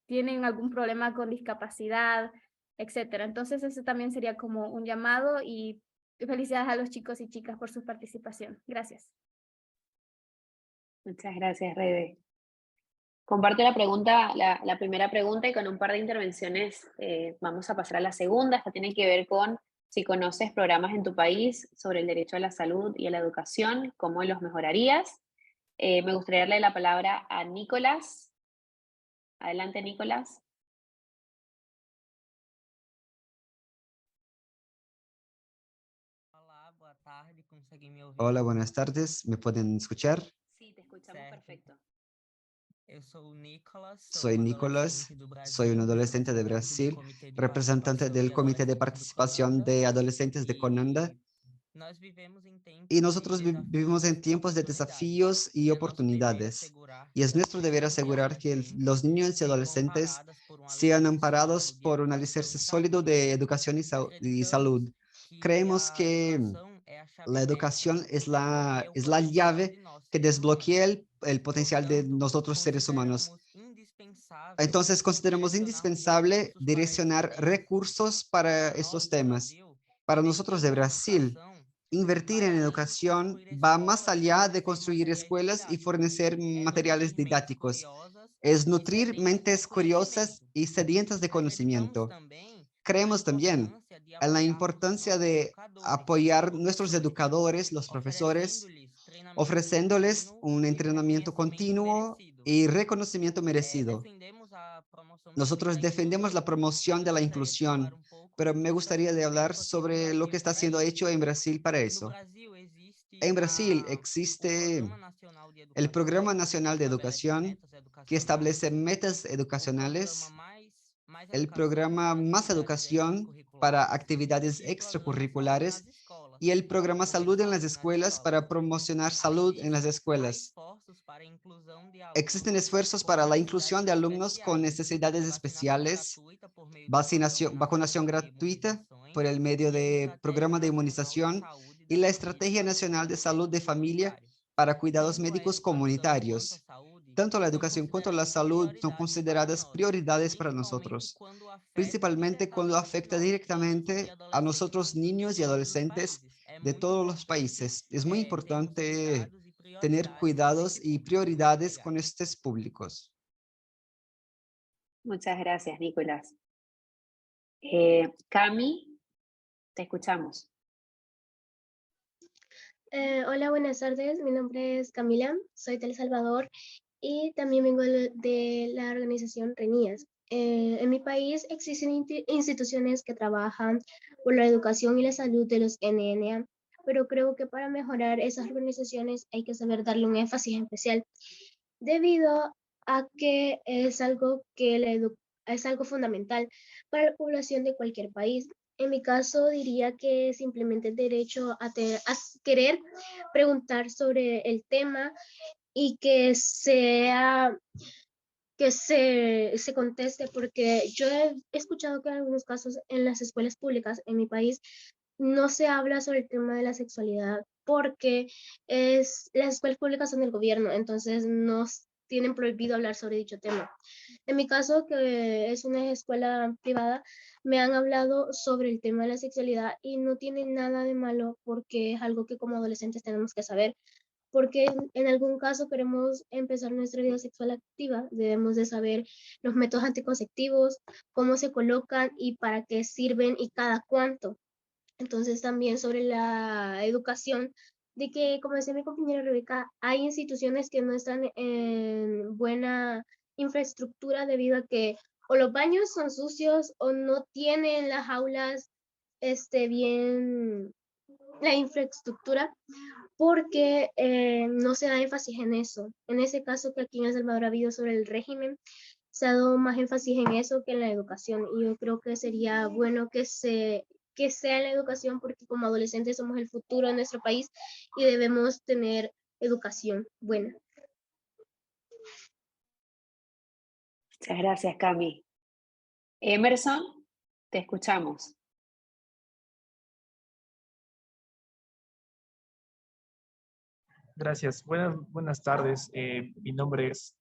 tienen algún problema con discapacidad, etcétera. Entonces, eso también sería como un llamado y felicidades a los chicos y chicas por su participación. Gracias. Muchas gracias, Rebe. Comparto la primera pregunta y con un par de intervenciones vamos a pasar a la segunda. Esta tiene que ver con si conoces programas en tu país sobre el derecho a la salud y a la educación, cómo los mejorarías. Me gustaría darle la palabra a Nicolás. Adelante, Nicolás. Hola, buenas tardes. ¿Me pueden escuchar? Sí, te escuchamos perfecto. Soy Nicolás, soy un adolescente de Brasil, representante del Comité de Participación de Adolescentes de CONANDA, y nosotros vivimos en tiempos de desafíos y oportunidades, y es nuestro deber asegurar que los niños y adolescentes sean amparados por un alicerce sólido de educación y salud. Creemos que la educación es la llave que desbloquea el potencial de nosotros seres humanos. Entonces, consideramos indispensable direccionar recursos para estos temas. Para nosotros de Brasil, invertir en educación va más allá de construir escuelas y fornecer materiales didácticos. Es nutrir mentes curiosas y sedientas de conocimiento. Creemos también en la importancia de apoyar nuestros educadores, los profesores, ofreciéndoles un entrenamiento continuo y reconocimiento merecido. Nosotros defendemos la promoción de la inclusión, pero me gustaría hablar sobre lo que está siendo hecho en Brasil para eso. En Brasil existe el Programa Nacional de Educación, que establece metas educacionales, el programa Más Educación para actividades extracurriculares y el programa Salud en las Escuelas para promocionar salud en las escuelas. Existen esfuerzos para la inclusión de alumnos con necesidades especiales, vacunación gratuita por el medio de programa de inmunización y la Estrategia Nacional de Salud de Familia para cuidados médicos comunitarios. Tanto la educación como la salud son consideradas prioridades para nosotros, principalmente cuando afecta directamente a nosotros niños y adolescentes de todos los países. Es muy importante tener cuidados y prioridades con estos públicos. Muchas gracias, Nicolás. Cami, te escuchamos. Hola, buenas tardes. Mi nombre es Camila, soy de El Salvador y también vengo de la organización RENIAS. En mi país existen instituciones que trabajan por la educación y la salud de los NNA, pero creo que para mejorar esas organizaciones hay que saber darle un énfasis especial, debido a que es algo es algo fundamental para la población de cualquier país. En mi caso, diría que simplemente el derecho a querer preguntar sobre el tema y que se conteste, porque yo he escuchado que en algunos casos en las escuelas públicas en mi país no se habla sobre el tema de la sexualidad, porque las escuelas públicas son del gobierno, entonces nos tienen prohibido hablar sobre dicho tema. En mi caso, que es una escuela privada, me han hablado sobre el tema de la sexualidad y no tiene nada de malo, porque es algo que como adolescentes tenemos que saber, porque en algún caso queremos empezar nuestra vida sexual activa, debemos de saber los métodos anticonceptivos, cómo se colocan y para qué sirven y cada cuánto. Entonces también sobre la educación, de que, como decía mi compañera Rebeca, hay instituciones que no están en buena infraestructura debido a que o los baños son sucios o no tienen las aulas bien la infraestructura, porque no se da énfasis en eso. En ese caso que aquí en El Salvador ha habido sobre el régimen, se ha dado más énfasis en eso que en la educación, y yo creo que sería bueno que sea en la educación, porque como adolescentes somos el futuro de nuestro país y debemos tener educación buena. Muchas gracias, Cami. Emerson, te escuchamos. Gracias. Buenas tardes. Mi nombre es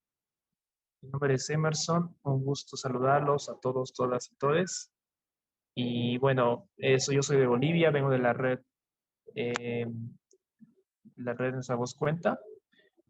Emerson. Un gusto saludarlos a todos, todas y todes. Y bueno, yo soy de Bolivia, vengo de la red Nuestra Voz Cuenta.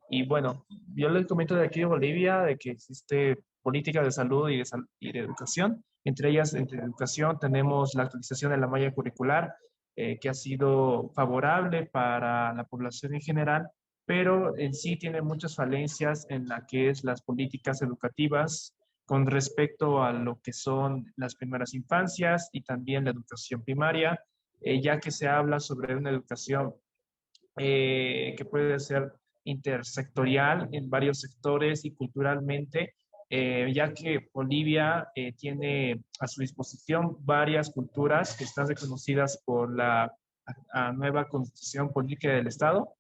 Y bueno, yo les comento de aquí de Bolivia de que existe políticas de salud y de educación. Entre ellas, entre educación, tenemos la actualización de la malla curricular, que ha sido favorable para la población en general, pero en sí tiene muchas falencias en la que es las políticas educativas con respecto a lo que son las primeras infancias y también la educación primaria, ya que se habla sobre una educación que puede ser intersectorial en varios sectores y culturalmente, ya que Bolivia tiene a su disposición varias culturas que están reconocidas por la nueva Constitución Política del Estado,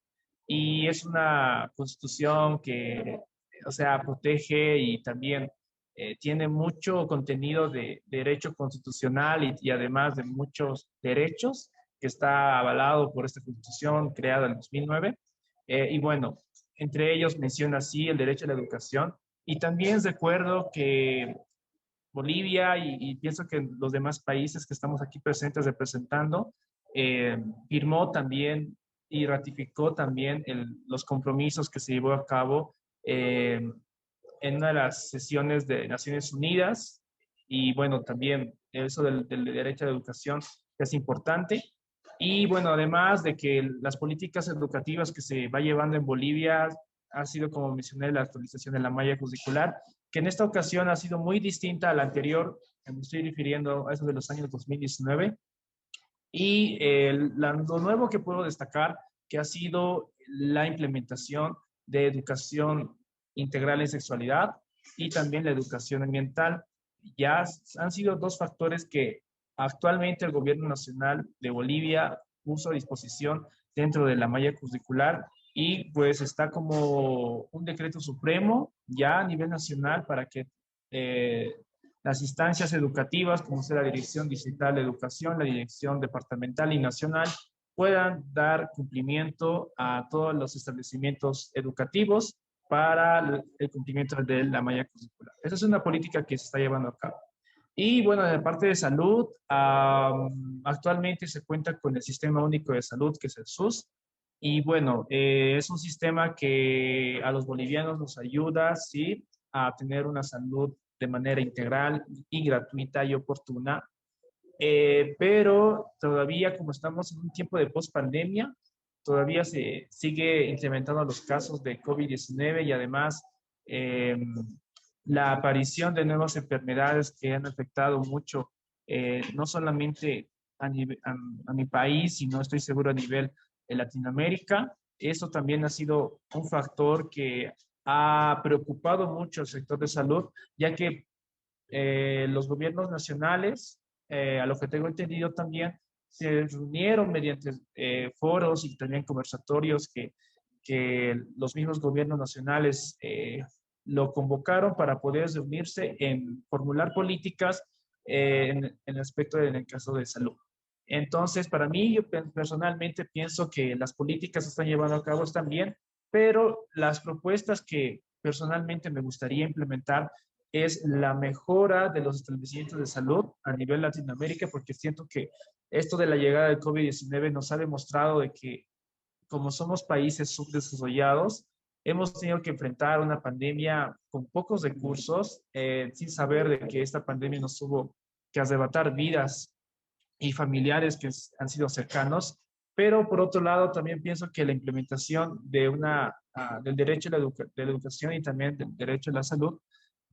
y es una constitución que, o sea, protege y también tiene mucho contenido de derecho constitucional y además de muchos derechos que está avalado por esta constitución creada en 2009. Y bueno, entre ellos menciona así el derecho a la educación. Y también recuerdo que Bolivia y pienso que los demás países que estamos aquí presentes representando, firmó también y ratificó también los compromisos que se llevó a cabo en una de las sesiones de Naciones Unidas. Y bueno, también eso del derecho a la educación es importante. Y bueno, además de que las políticas educativas que se va llevando en Bolivia ha sido, como mencioné, la actualización de la malla curricular, que en esta ocasión ha sido muy distinta a la anterior, me estoy refiriendo a eso de los años 2019. Y lo nuevo que puedo destacar, que ha sido la implementación de educación integral en sexualidad y también la educación ambiental. Ya han sido dos factores que actualmente el gobierno nacional de Bolivia puso a disposición dentro de la malla curricular, y pues está como un decreto supremo ya a nivel nacional para que las instancias educativas, como sea la Dirección Distrital de Educación, la Dirección Departamental y Nacional, puedan dar cumplimiento a todos los establecimientos educativos para el cumplimiento de la malla curricular. Esa es una política que se está llevando a cabo. Y bueno, en la parte de salud, actualmente se cuenta con el Sistema Único de Salud, que es el SUS. Y bueno, es un sistema que a los bolivianos nos ayuda, sí, a tener una salud de manera integral y gratuita y oportuna. Pero todavía, como estamos en un tiempo de post-pandemia, todavía se sigue incrementando los casos de COVID-19 y además la aparición de nuevas enfermedades que han afectado mucho, no solamente a mi país, sino estoy seguro a nivel de Latinoamérica. Eso también ha sido un factor que ha preocupado mucho al sector de salud, ya que los gobiernos nacionales, a lo que tengo entendido también, se reunieron mediante foros y también conversatorios que los mismos gobiernos nacionales lo convocaron para poder reunirse en formular políticas en el aspecto en el caso de salud. Entonces, para mí, yo personalmente pienso que las políticas se están llevando a cabo están bien, pero las propuestas que personalmente me gustaría implementar es la mejora de los establecimientos de salud a nivel Latinoamérica, porque siento que esto de la llegada del COVID-19 nos ha demostrado de que como somos países subdesarrollados, hemos tenido que enfrentar una pandemia con pocos recursos, sin saber de que esta pandemia nos tuvo que arrebatar vidas y familiares que han sido cercanos. Pero por otro lado, también pienso que la implementación del derecho a de la educación y también del derecho a la salud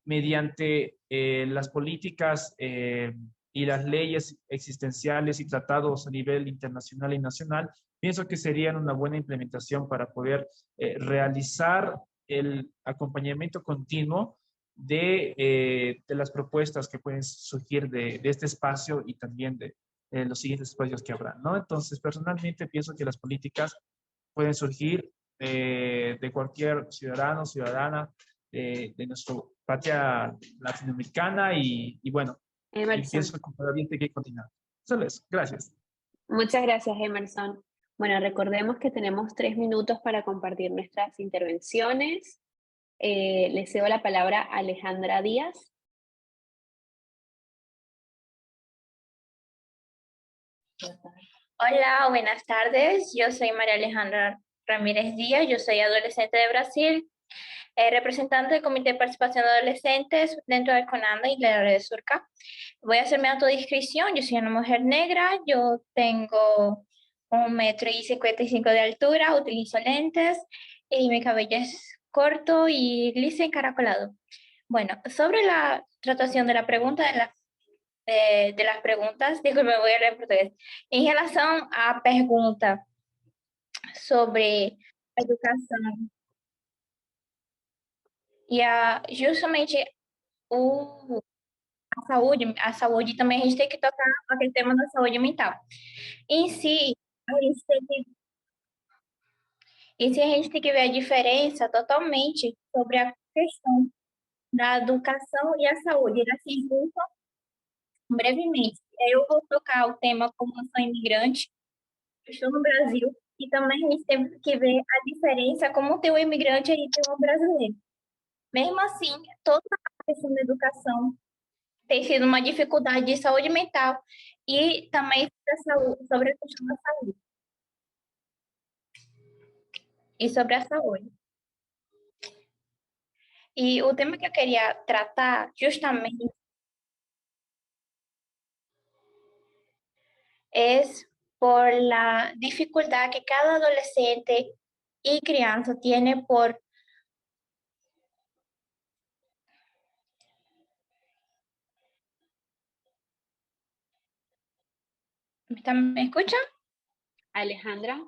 mediante las políticas y las leyes existenciales y tratados a nivel internacional y nacional, pienso que serían una buena implementación para poder realizar el acompañamiento continuo de las propuestas que pueden surgir de este espacio y también de los siguientes espacios que habrá, ¿no? Entonces, personalmente pienso que las políticas pueden surgir de cualquier ciudadano, ciudadana de nuestra patria latinoamericana y bueno, y pienso que todavía hay que continuar. Solo eso, gracias. Muchas gracias, Emerson. Bueno, recordemos que tenemos 3 minutos para compartir nuestras intervenciones. Le cedo la palabra a Alejandra Díaz. Hola, buenas tardes. Yo soy María Alejandra Ramírez Díaz. Yo soy adolescente de Brasil, representante del Comité de Participación de Adolescentes dentro de CONANDA y la red Surca. Voy a hacer mi autodescripción. Yo soy una mujer negra. Yo tengo 1,55 m de altura. Utilizo lentes y mi cabello es corto y liso y encaracolado. Bueno, sobre la tratación de la pregunta de las preguntas, disculpe, voy a leer en português. Em relação à pergunta sobre educação. E justamente a saúde também a gente tem que tocar aquele tema da saúde mental. Em si, a gente tem que, a gente tem que ver a diferença totalmente sobre a questão da educação e a saúde. Elas se juntam brevemente. Eu vou tocar o tema como eu sou imigrante, eu estou no Brasil, e também a gente tem que ver a diferença como tem um imigrante e tem um brasileiro. Mesmo assim, toda a questão da educação tem sido uma dificuldade de saúde mental e também sobre a questão da saúde. E sobre a saúde. E o tema que eu queria tratar justamente é por la dificultad que cada adolescente y crianza tiene por ¿Me escuchan? Alejandra,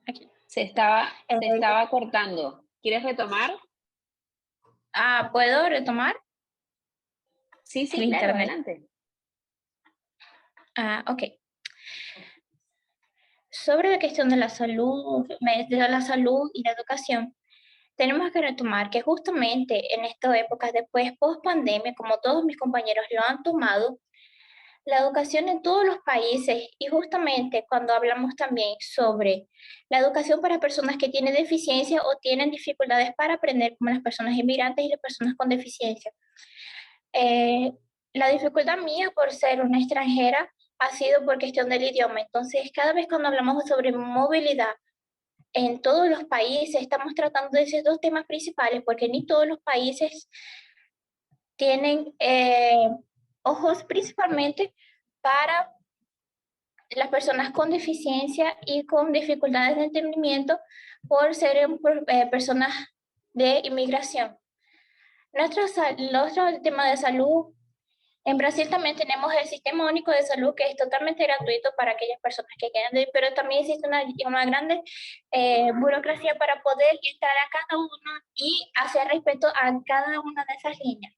Aquí. se estaba cortando. ¿Quieres retomar? ¿Puedo retomar? Sí, El claro, internet. adelante. Ok. Sobre la cuestión de la salud y la educación, tenemos que retomar que justamente en estas épocas después, post pandemia, como todos mis compañeros lo han tomado, la educación en todos los países, y justamente cuando hablamos también sobre la educación para personas que tienen deficiencia o tienen dificultades para aprender, como las personas inmigrantes y las personas con deficiencia. La dificultad mía por ser una extranjera ha sido por cuestión del idioma. Entonces, cada vez cuando hablamos sobre movilidad en todos los países, estamos tratando de esos dos temas principales, porque ni todos los países tienen ojos principalmente para las personas con deficiencia y con dificultades de entendimiento por ser personas de inmigración. Nuestro tema de salud, en Brasil también tenemos el Sistema Único de Salud, que es totalmente gratuito para aquellas personas que quieran, pero también existe una grande burocracia para poder entrar a cada uno y hacer respeto a cada una de esas líneas.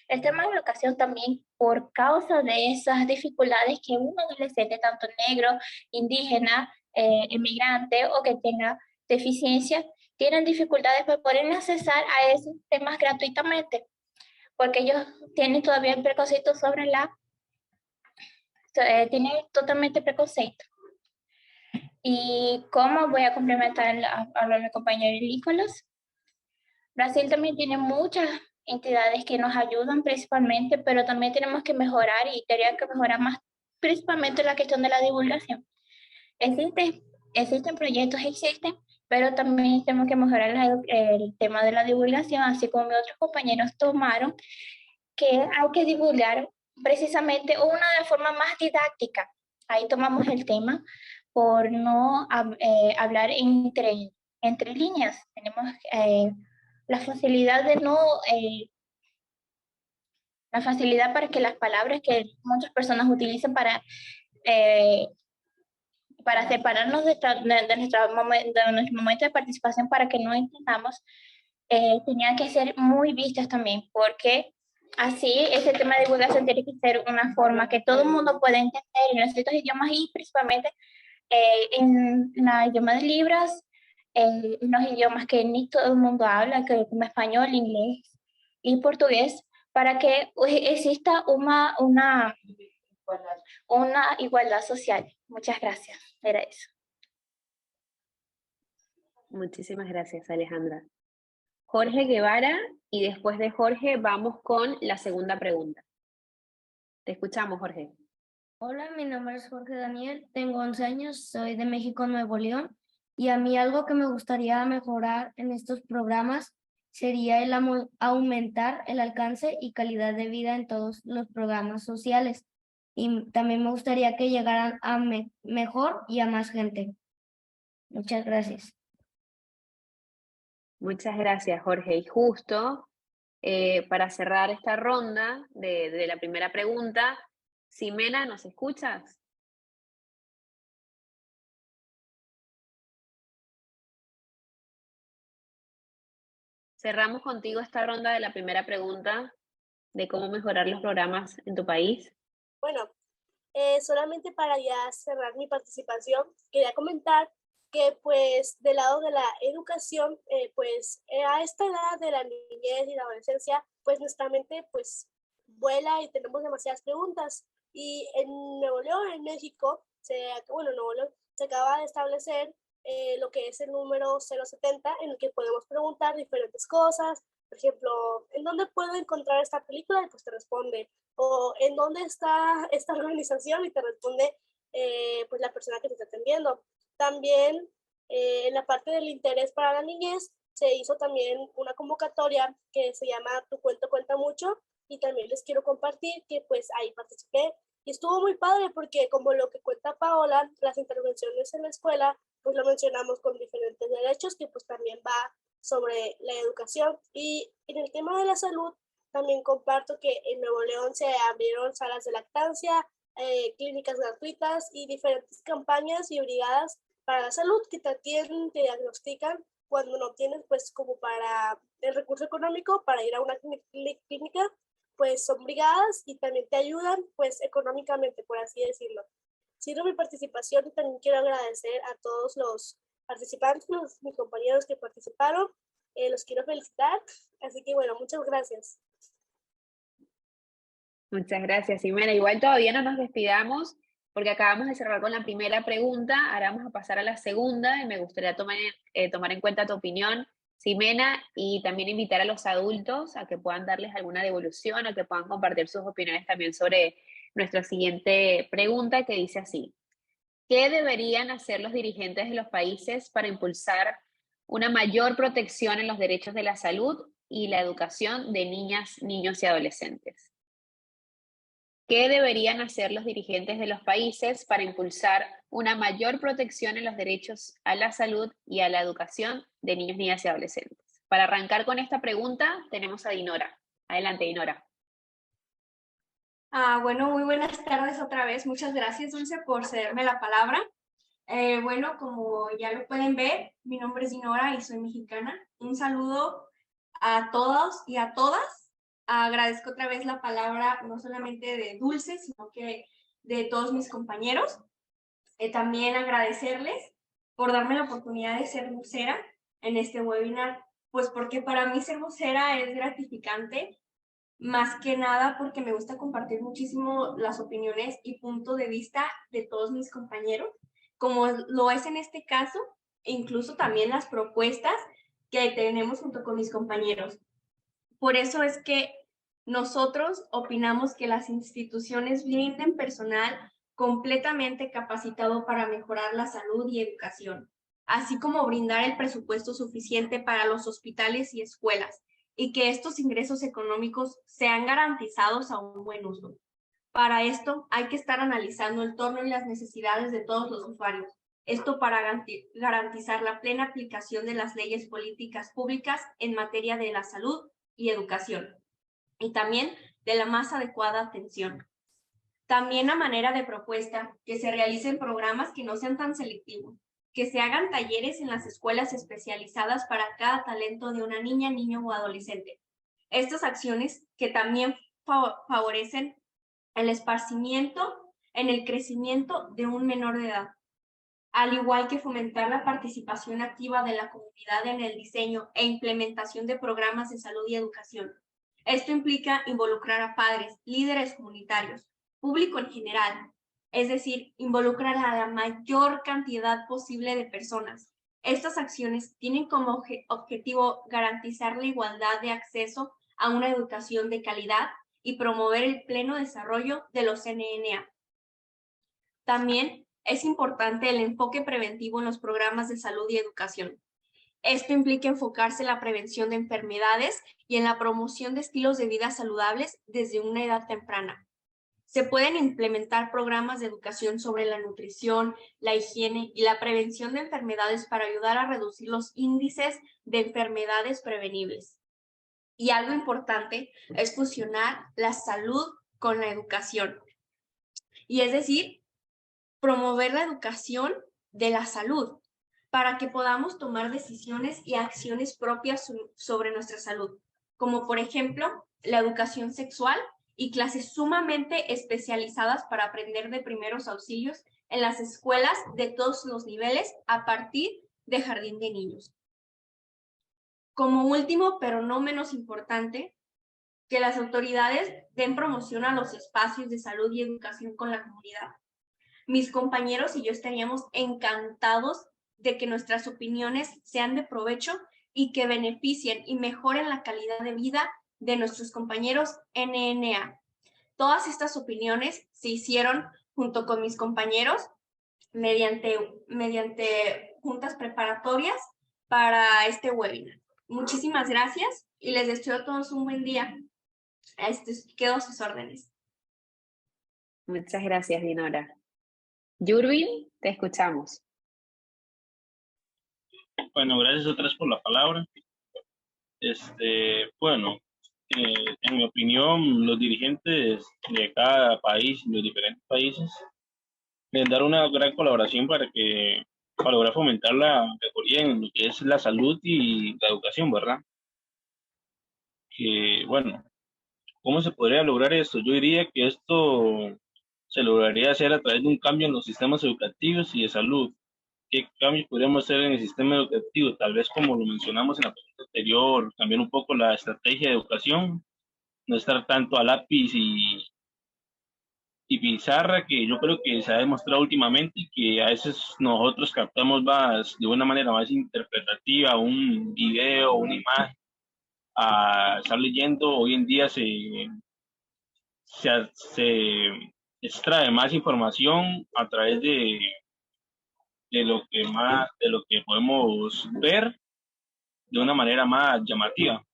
El tema de la educación también, por causa de esas dificultades que un adolescente, tanto negro, indígena, inmigrante o que tenga deficiencia, tienen dificultades para poder accesar a esos temas gratuitamente, porque ellos tienen todavía el preconcepto sobre tienen totalmente preconcepto. Y como voy a complementar a mi compañero Nicolás, Brasil también tiene muchas entidades que nos ayudan principalmente, pero también tenemos que mejorar y tendría que mejorar más principalmente la cuestión de la divulgación. Existen proyectos, pero también tenemos que mejorar el tema de la divulgación, así como otros compañeros tomaron, que hay que divulgar precisamente una de forma más didáctica. Ahí tomamos el tema por no hablar entre líneas. Tenemos la facilidad de no... la facilidad para que las palabras que muchas personas utilizan para separarnos de nuestro momento de participación, para que no entendamos, tenían que ser muy vistas también, porque así ese tema de divulgación tiene que ser una forma que todo el mundo pueda entender en los distintos idiomas, y principalmente en el idioma de Libras, en los idiomas que ni todo el mundo habla, como español, inglés y portugués, para que exista una igualdad social. Muchas gracias. Era eso. Muchísimas gracias, Alejandra. Jorge Guevara, y después de Jorge vamos con la segunda pregunta. Te escuchamos, Jorge. Hola, mi nombre es Jorge Daniel, tengo 11 años, soy de México, Nuevo León, y a mí algo que me gustaría mejorar en estos programas sería el aumentar el alcance y calidad de vida en todos los programas sociales. Y también me gustaría que llegaran a mejor y a más gente. Muchas gracias. Muchas gracias, Jorge. Y justo para cerrar esta ronda de la primera pregunta, Ximena, ¿nos escuchas? Cerramos contigo esta ronda de la primera pregunta de cómo mejorar los programas en tu país. Bueno, solamente para ya cerrar mi participación, quería comentar que pues del lado de la educación, a esta edad de la niñez y la adolescencia, pues nuestra mente pues vuela y tenemos demasiadas preguntas. Y en Nuevo León, en México, Nuevo León se acaba de establecer lo que es el número 070, en el que podemos preguntar diferentes cosas. Por ejemplo, ¿en dónde puedo encontrar esta película? Y pues te responde. O ¿en dónde está esta organización? Y te responde pues la persona que te está atendiendo. También en la parte del interés para la niñez se hizo también una convocatoria que se llama Tu cuento cuenta mucho, y también les quiero compartir que pues ahí participé y estuvo muy padre porque como lo que cuenta Paola, las intervenciones en la escuela, pues lo mencionamos con diferentes derechos que pues también va sobre la educación. Y en el tema de la salud, también comparto que en Nuevo León se abrieron salas de lactancia, clínicas gratuitas y diferentes campañas y brigadas para la salud que te atienden, te diagnostican cuando no tienes pues como para el recurso económico para ir a una clínica, pues son brigadas y también te ayudan pues económicamente, por así decirlo. Siendo mi participación, también quiero agradecer a todos los participantes, mis compañeros que participaron, los quiero felicitar, así que bueno, muchas gracias. Muchas gracias, Ximena. Igual todavía no nos despidamos porque acabamos de cerrar con la primera pregunta, ahora vamos a pasar a la segunda y me gustaría tomar en cuenta tu opinión, Ximena, y también invitar a los adultos a que puedan darles alguna devolución, a que puedan compartir sus opiniones también sobre nuestra siguiente pregunta, que dice así: ¿qué deberían hacer los dirigentes de los países para impulsar una mayor protección en los derechos de la salud y la educación de niñas, niños y adolescentes? ¿Qué deberían hacer los dirigentes de los países para impulsar una mayor protección en los derechos a la salud y a la educación de niños, niñas y adolescentes? Para arrancar con esta pregunta, tenemos a Dinora. Adelante, Dinora. Bueno, muy buenas tardes otra vez. Muchas gracias, Dulce, por cederme la palabra. Bueno, como ya lo pueden ver, mi nombre es Dinora y soy mexicana. Un saludo a todos y a todas. Agradezco otra vez la palabra, no solamente de Dulce, sino que de todos mis compañeros. También agradecerles por darme la oportunidad de ser vocera en este webinar, pues porque para mí ser vocera es gratificante, más que nada porque me gusta compartir muchísimo las opiniones y puntos de vista de todos mis compañeros, como lo es en este caso, e incluso también las propuestas que tenemos junto con mis compañeros. Por eso es que nosotros opinamos que las instituciones brinden personal completamente capacitado para mejorar la salud y educación, así como brindar el presupuesto suficiente para los hospitales y escuelas, y que estos ingresos económicos sean garantizados a un buen uso. Para esto hay que estar analizando el entorno y las necesidades de todos los usuarios. Esto para garantizar la plena aplicación de las leyes políticas públicas en materia de la salud y educación, y también de la más adecuada atención. También a manera de propuesta, que se realicen programas que no sean tan selectivos, que se hagan talleres en las escuelas especializadas para cada talento de una niña, niño o adolescente. Estas acciones que también favorecen el esparcimiento en el crecimiento de un menor de edad, al igual que fomentar la participación activa de la comunidad en el diseño e implementación de programas de salud y educación. Esto implica involucrar a padres, líderes comunitarios, público en general, es decir, involucrar a la mayor cantidad posible de personas. Estas acciones tienen como objetivo garantizar la igualdad de acceso a una educación de calidad y promover el pleno desarrollo de los NNA. También es importante el enfoque preventivo en los programas de salud y educación. Esto implica enfocarse en la prevención de enfermedades y en la promoción de estilos de vida saludables desde una edad temprana. Se pueden implementar programas de educación sobre la nutrición, la higiene y la prevención de enfermedades para ayudar a reducir los índices de enfermedades prevenibles. Y algo importante es fusionar la salud con la educación. Y es decir, promover la educación de la salud. para que podamos tomar decisiones y acciones propias sobre nuestra salud, como por ejemplo la educación sexual y clases sumamente especializadas para aprender de primeros auxilios en las escuelas de todos los niveles a partir de jardín de niños. Como último, pero no menos importante, que las autoridades den promoción a los espacios de salud y educación con la comunidad. Mis compañeros y yo estaríamos encantados de que nuestras opiniones sean de provecho y que beneficien y mejoren la calidad de vida de nuestros compañeros NNA. Todas estas opiniones se hicieron junto con mis compañeros mediante juntas preparatorias para este webinar. Muchísimas gracias y les deseo a todos un buen día. Quedo a sus órdenes. Muchas gracias, Dinora. Yurvin, te escuchamos. Bueno, gracias otra vez por la palabra. Bueno, en mi opinión, los dirigentes de cada país, los diferentes países, deben dar una gran colaboración para lograr fomentar la mejoría en lo que es la salud y la educación, ¿verdad? Que, bueno, ¿cómo se podría lograr esto? Yo diría que esto se lograría hacer a través de un cambio en los sistemas educativos y de salud. ¿Qué cambios podríamos hacer en el sistema educativo? Tal vez, como lo mencionamos en la pregunta anterior, cambiar un poco la estrategia de educación, no estar tanto a lápiz y pizarra, que yo creo que se ha demostrado últimamente y que a veces nosotros captamos más de una manera más interpretativa un video, una imagen, a estar leyendo. Hoy en día se extrae más información a través de lo que podemos ver de una manera más llamativa.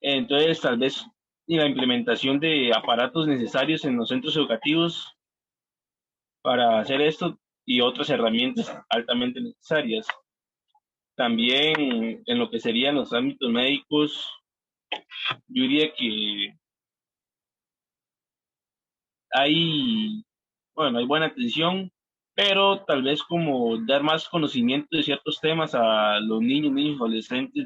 Entonces, tal vez la implementación de aparatos necesarios en los centros educativos para hacer esto y otras herramientas altamente necesarias. También en lo que serían los ámbitos médicos, yo diría que hay buena atención, pero tal vez como dar más conocimiento de ciertos temas a los niños y adolescentes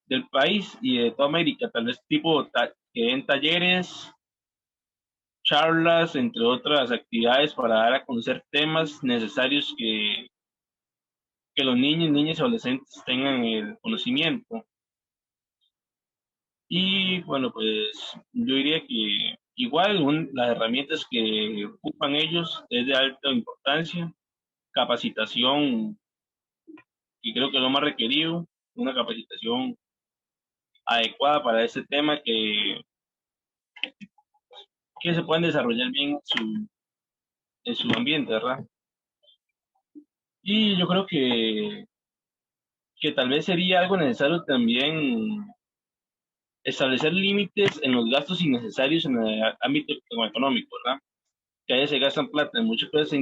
del país y de toda América, tal vez tipo que den talleres, charlas, entre otras actividades para dar a conocer temas necesarios que los niños, niñas y adolescentes tengan el conocimiento. Y bueno, pues yo diría que igual las herramientas que ocupan ellos es de alta importancia, capacitación, y creo que es lo más requerido, una capacitación adecuada para este tema que se puedan desarrollar bien en su ambiente, ¿verdad? Y yo creo que tal vez sería algo necesario también establecer límites en los gastos innecesarios en el ámbito económico, ¿verdad? Que a veces se gastan plata en muchas cosas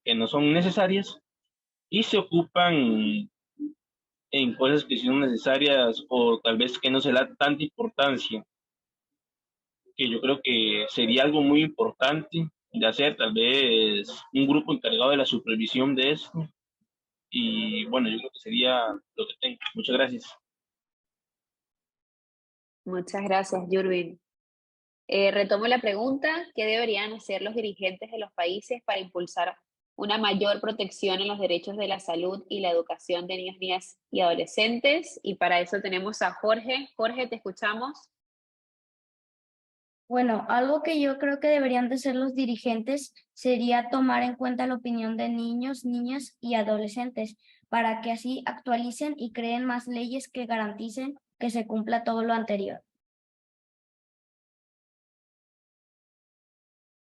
que no son necesarias y se ocupan en cosas que son necesarias o tal vez que no se le da tanta importancia, que yo creo que sería algo muy importante de hacer, tal vez un grupo encargado de la supervisión de esto. Y bueno, yo creo que sería lo que tengo. Muchas gracias. Muchas gracias, Yurvin. Retomo la pregunta: ¿qué deberían hacer los dirigentes de los países para impulsar una mayor protección en los derechos de la salud y la educación de niños, niñas y adolescentes? Y para eso tenemos a Jorge. Jorge, te escuchamos. Bueno, algo que yo creo que deberían de hacer los dirigentes sería tomar en cuenta la opinión de niños, niñas y adolescentes para que así actualicen y creen más leyes que garanticen que se cumpla todo lo anterior.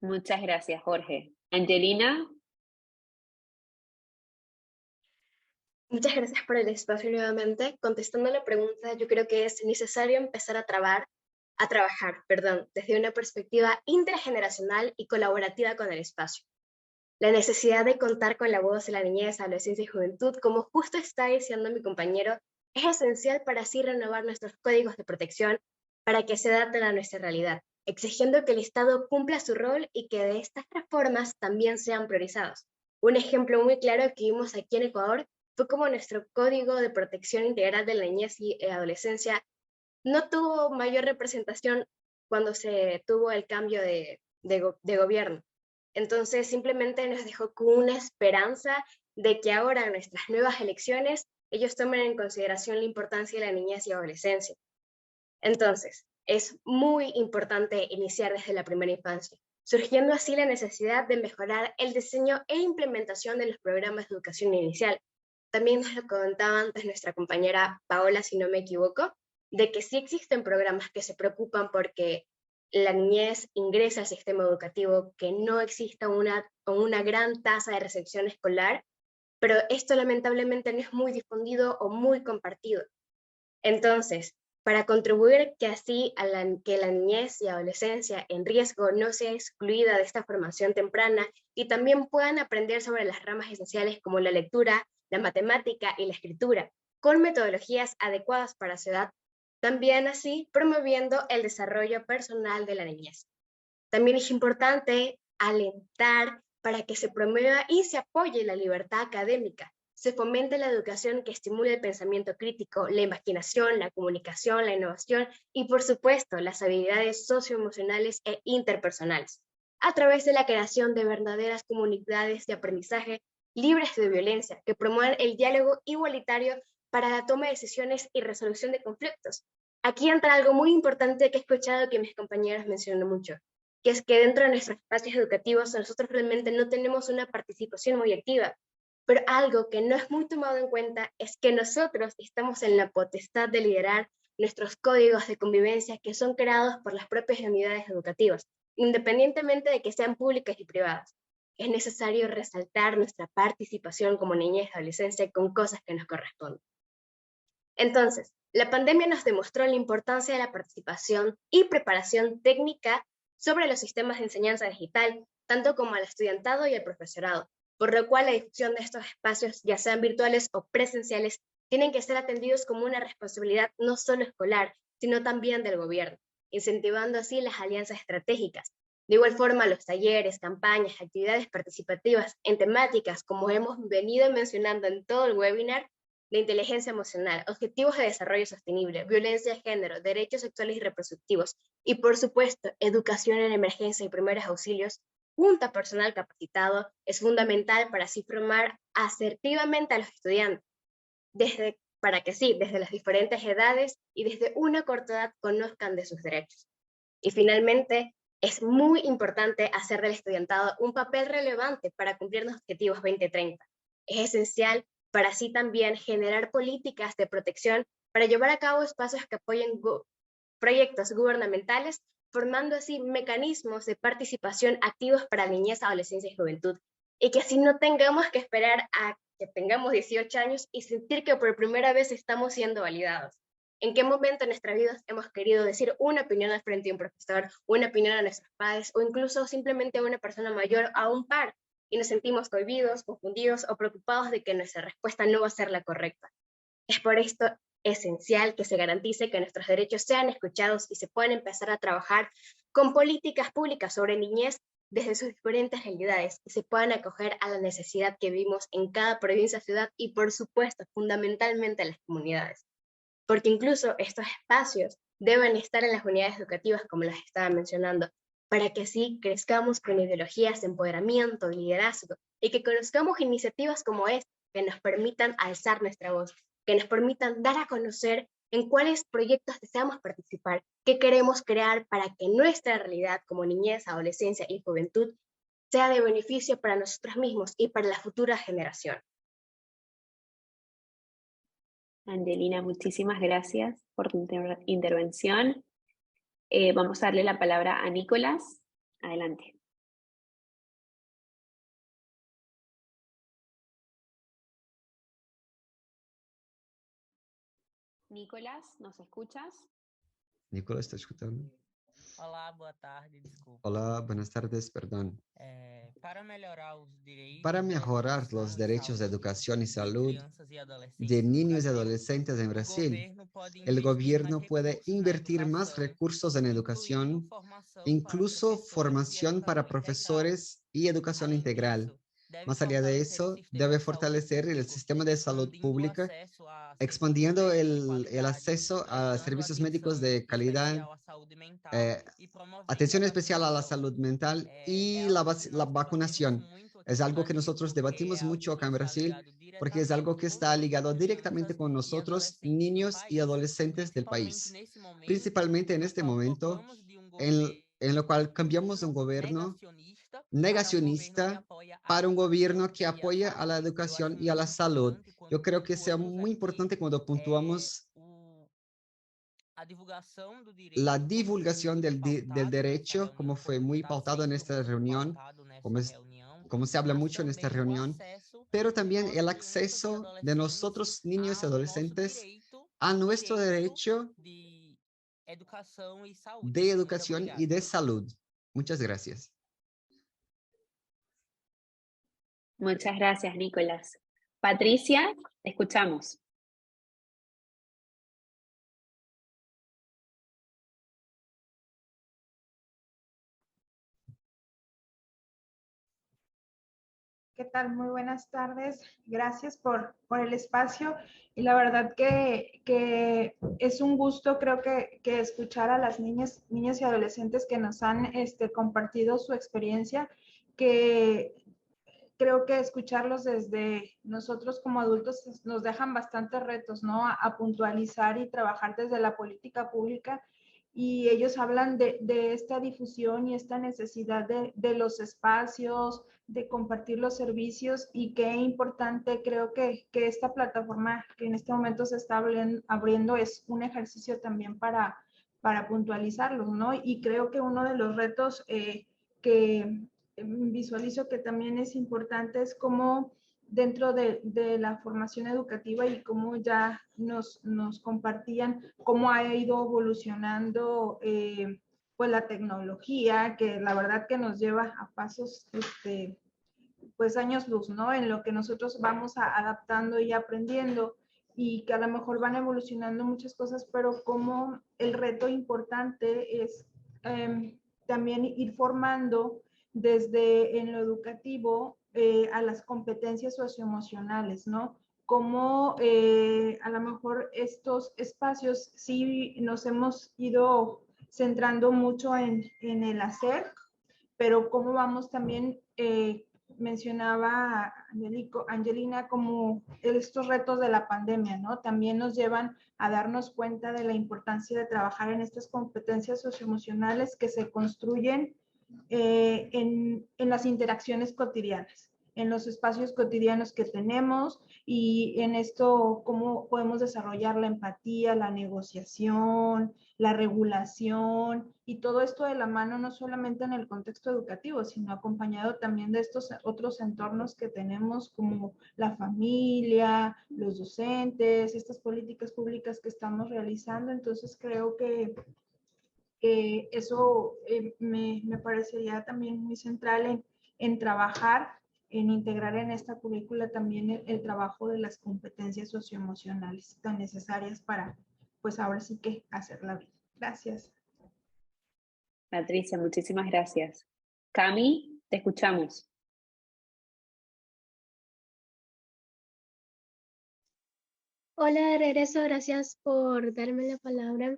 Muchas gracias, Jorge. Angelina. Muchas gracias por el espacio nuevamente. Contestando la pregunta, yo creo que es necesario empezar a trabajar, desde una perspectiva intergeneracional y colaborativa con el espacio. La necesidad de contar con la voz de la niñez, adolescencia y juventud, como justo está diciendo mi compañero, es esencial para así renovar nuestros códigos de protección para que se adapten a nuestra realidad, exigiendo que el Estado cumpla su rol y que de estas reformas también sean priorizados. Un ejemplo muy claro que vimos aquí en Ecuador fue como nuestro Código de Protección Integral de la Niñez y Adolescencia no tuvo mayor representación cuando se tuvo el cambio de gobierno. Entonces simplemente nos dejó con una esperanza de que ahora en nuestras nuevas elecciones ellos tomen en consideración la importancia de la niñez y adolescencia. Entonces, es muy importante iniciar desde la primera infancia, surgiendo así la necesidad de mejorar el diseño e implementación de los programas de educación inicial. También nos lo comentaba antes nuestra compañera Paola, si no me equivoco, de que sí existen programas que se preocupan porque la niñez ingresa al sistema educativo, que no exista una gran tasa de recepción escolar, pero esto lamentablemente no es muy difundido o muy compartido. Entonces, para contribuir que así que la niñez y adolescencia en riesgo no sea excluida de esta formación temprana y también puedan aprender sobre las ramas esenciales como la lectura, la matemática y la escritura, con metodologías adecuadas para su edad, también así promoviendo el desarrollo personal de la niñez. También es importante alentar para que se promueva y se apoye la libertad académica, se fomente la educación que estimule el pensamiento crítico, la imaginación, la comunicación, la innovación y, por supuesto, las habilidades socioemocionales e interpersonales, a través de la creación de verdaderas comunidades de aprendizaje libres de violencia, que promuevan el diálogo igualitario para la toma de decisiones y resolución de conflictos. Aquí entra algo muy importante que he escuchado que mis compañeros mencionan mucho, que es que dentro de nuestros espacios educativos nosotros realmente no tenemos una participación muy activa, pero algo que no es muy tomado en cuenta es que nosotros estamos en la potestad de liderar nuestros códigos de convivencia que son creados por las propias unidades educativas, independientemente de que sean públicas y privadas. Es necesario resaltar nuestra participación como niñez y adolescencia con cosas que nos corresponden. Entonces, la pandemia nos demostró la importancia de la participación y preparación técnica sobre los sistemas de enseñanza digital, tanto como al estudiantado y al profesorado, por lo cual la difusión de estos espacios, ya sean virtuales o presenciales, tienen que ser atendidos como una responsabilidad no solo escolar, sino también del gobierno, incentivando así las alianzas estratégicas. De igual forma, los talleres, campañas, actividades participativas en temáticas, como hemos venido mencionando en todo el webinar, de inteligencia emocional, objetivos de desarrollo sostenible, violencia de género, derechos sexuales y reproductivos, y por supuesto, educación en emergencia y primeros auxilios, junto a personal capacitado, es fundamental para así formar asertivamente a los estudiantes, para que sí, desde las diferentes edades y desde una corta edad conozcan de sus derechos. Y finalmente, es muy importante hacer del estudiantado un papel relevante para cumplir los objetivos 2030. Es esencial para así también generar políticas de protección para llevar a cabo espacios que apoyen proyectos gubernamentales, formando así mecanismos de participación activos para niñez, adolescencia y juventud, y que así no tengamos que esperar a que tengamos 18 años y sentir que por primera vez estamos siendo validados. ¿En qué momento en nuestras vidas hemos querido decir una opinión al frente de un profesor, una opinión a nuestros padres, o incluso simplemente a una persona mayor, a un par, y nos sentimos cohibidos, confundidos o preocupados de que nuestra respuesta no va a ser la correcta? Es por esto esencial que se garantice que nuestros derechos sean escuchados y se puedan empezar a trabajar con políticas públicas sobre niñez desde sus diferentes realidades y se puedan acoger a la necesidad que vivimos en cada provincia, ciudad y, por supuesto, fundamentalmente en las comunidades. Porque incluso estos espacios deben estar en las unidades educativas, como las estaba mencionando, para que así crezcamos con ideologías de empoderamiento, de liderazgo, y que conozcamos iniciativas como esta, que nos permitan alzar nuestra voz, que nos permitan dar a conocer en cuáles proyectos deseamos participar, qué queremos crear para que nuestra realidad como niñez, adolescencia y juventud sea de beneficio para nosotros mismos y para la futura generación. Angelina, muchísimas gracias por tu intervención. Vamos a darle la palabra a Nicolás. Adelante. Nicolás, ¿nos escuchas? Nicolás, ¿está escuchando? Olá, boa tarde, desculpa. Hola, buenas tardes, perdón. Para mejorar los derechos de educación y salud de niños y adolescentes en Brasil, el gobierno puede invertir más recursos en educación, incluso formación para profesores y educación integral, Más allá de eso, debe fortalecer el sistema de salud pública, expandiendo el acceso a servicios médicos de calidad, atención especial a la salud mental y la vacunación. Es algo que nosotros debatimos mucho acá en Brasil, porque es algo que está ligado directamente con nosotros, niños y adolescentes del país. Principalmente en este momento, en lo cual cambiamos de un gobierno negacionista para un gobierno que apoya a la educación y a la salud. Yo creo que sea muy importante cuando puntuamos la divulgación del derecho, como fue muy pautado en esta reunión, como se habla mucho en esta reunión, pero también el acceso de nosotros, niños y adolescentes, a nuestro derecho de educación y de salud. Muchas gracias. Muchas gracias, Nicolás. Patricia, te escuchamos. ¿Qué tal? Muy buenas tardes. Gracias por el espacio. Y la verdad que es un gusto, creo que escuchar a las niñas y adolescentes que nos han compartido su experiencia, que creo que escucharlos desde nosotros como adultos nos dejan bastantes retos, ¿no? A puntualizar y trabajar desde la política pública. Y ellos hablan de esta difusión y esta necesidad de los espacios, de compartir los servicios, y qué importante creo que esta plataforma que en este momento se está abriendo es un ejercicio también para puntualizarlos, ¿no? Y creo que uno de los retos que visualizo que también es importante es cómo dentro de la formación educativa, y cómo ya nos compartían cómo ha ido evolucionando pues la tecnología, que la verdad que nos lleva a pasos pues años luz, ¿no? En lo que nosotros vamos adaptando y aprendiendo, y que a lo mejor van evolucionando muchas cosas, pero como el reto importante es también ir formando desde en lo educativo a las competencias socioemocionales, ¿no? Como a lo mejor estos espacios sí nos hemos ido centrando mucho en el hacer, pero cómo vamos también, mencionaba Angelina, como estos retos de la pandemia, ¿no? También nos llevan a darnos cuenta de la importancia de trabajar en estas competencias socioemocionales que se construyen en las interacciones cotidianas, en los espacios cotidianos que tenemos, y en esto cómo podemos desarrollar la empatía, la negociación, la regulación, y todo esto de la mano no solamente en el contexto educativo, sino acompañado también de estos otros entornos que tenemos, como la familia, los docentes, estas políticas públicas que estamos realizando. Entonces creo que eso me parecería también muy central en trabajar, en integrar en esta currícula también el trabajo de las competencias socioemocionales tan necesarias para, pues ahora sí que hacer la vida. Gracias. Patricia, muchísimas gracias. Cami, te escuchamos. Hola, de regreso, gracias por darme la palabra.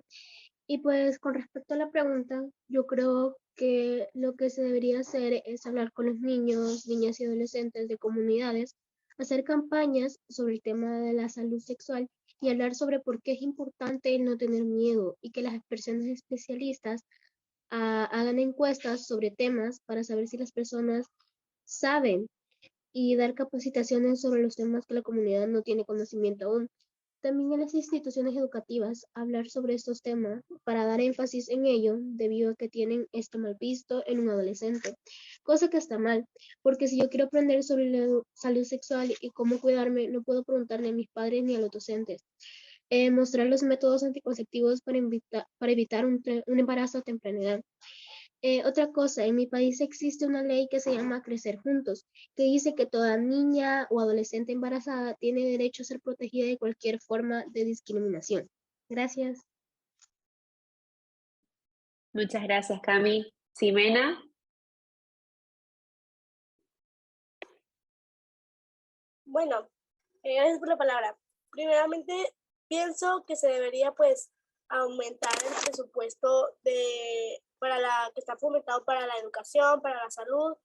Y pues con respecto a la pregunta, yo creo que lo que se debería hacer es hablar con los niños, niñas y adolescentes de comunidades, hacer campañas sobre el tema de la salud sexual y hablar sobre por qué es importante el no tener miedo, y que las personas especialistas hagan encuestas sobre temas para saber si las personas saben, y dar capacitaciones sobre los temas que la comunidad no tiene conocimiento aún. También en las instituciones educativas hablar sobre estos temas para dar énfasis en ello, debido a que tienen esto mal visto en un adolescente, cosa que está mal, porque si yo quiero aprender sobre la salud sexual y cómo cuidarme, no puedo preguntarle a mis padres ni a los docentes. Mostrar los métodos anticonceptivos para evitar un embarazo a temprana edad. Otra cosa, en mi país existe una ley que se llama Crecer Juntos, que dice que toda niña o adolescente embarazada tiene derecho a ser protegida de cualquier forma de discriminación. Gracias. Muchas gracias, Cami. Ximena. Bueno, gracias por la palabra. Primeramente, pienso que se debería pues aumentar el presupuesto que está fomentado para la educación, para la salud,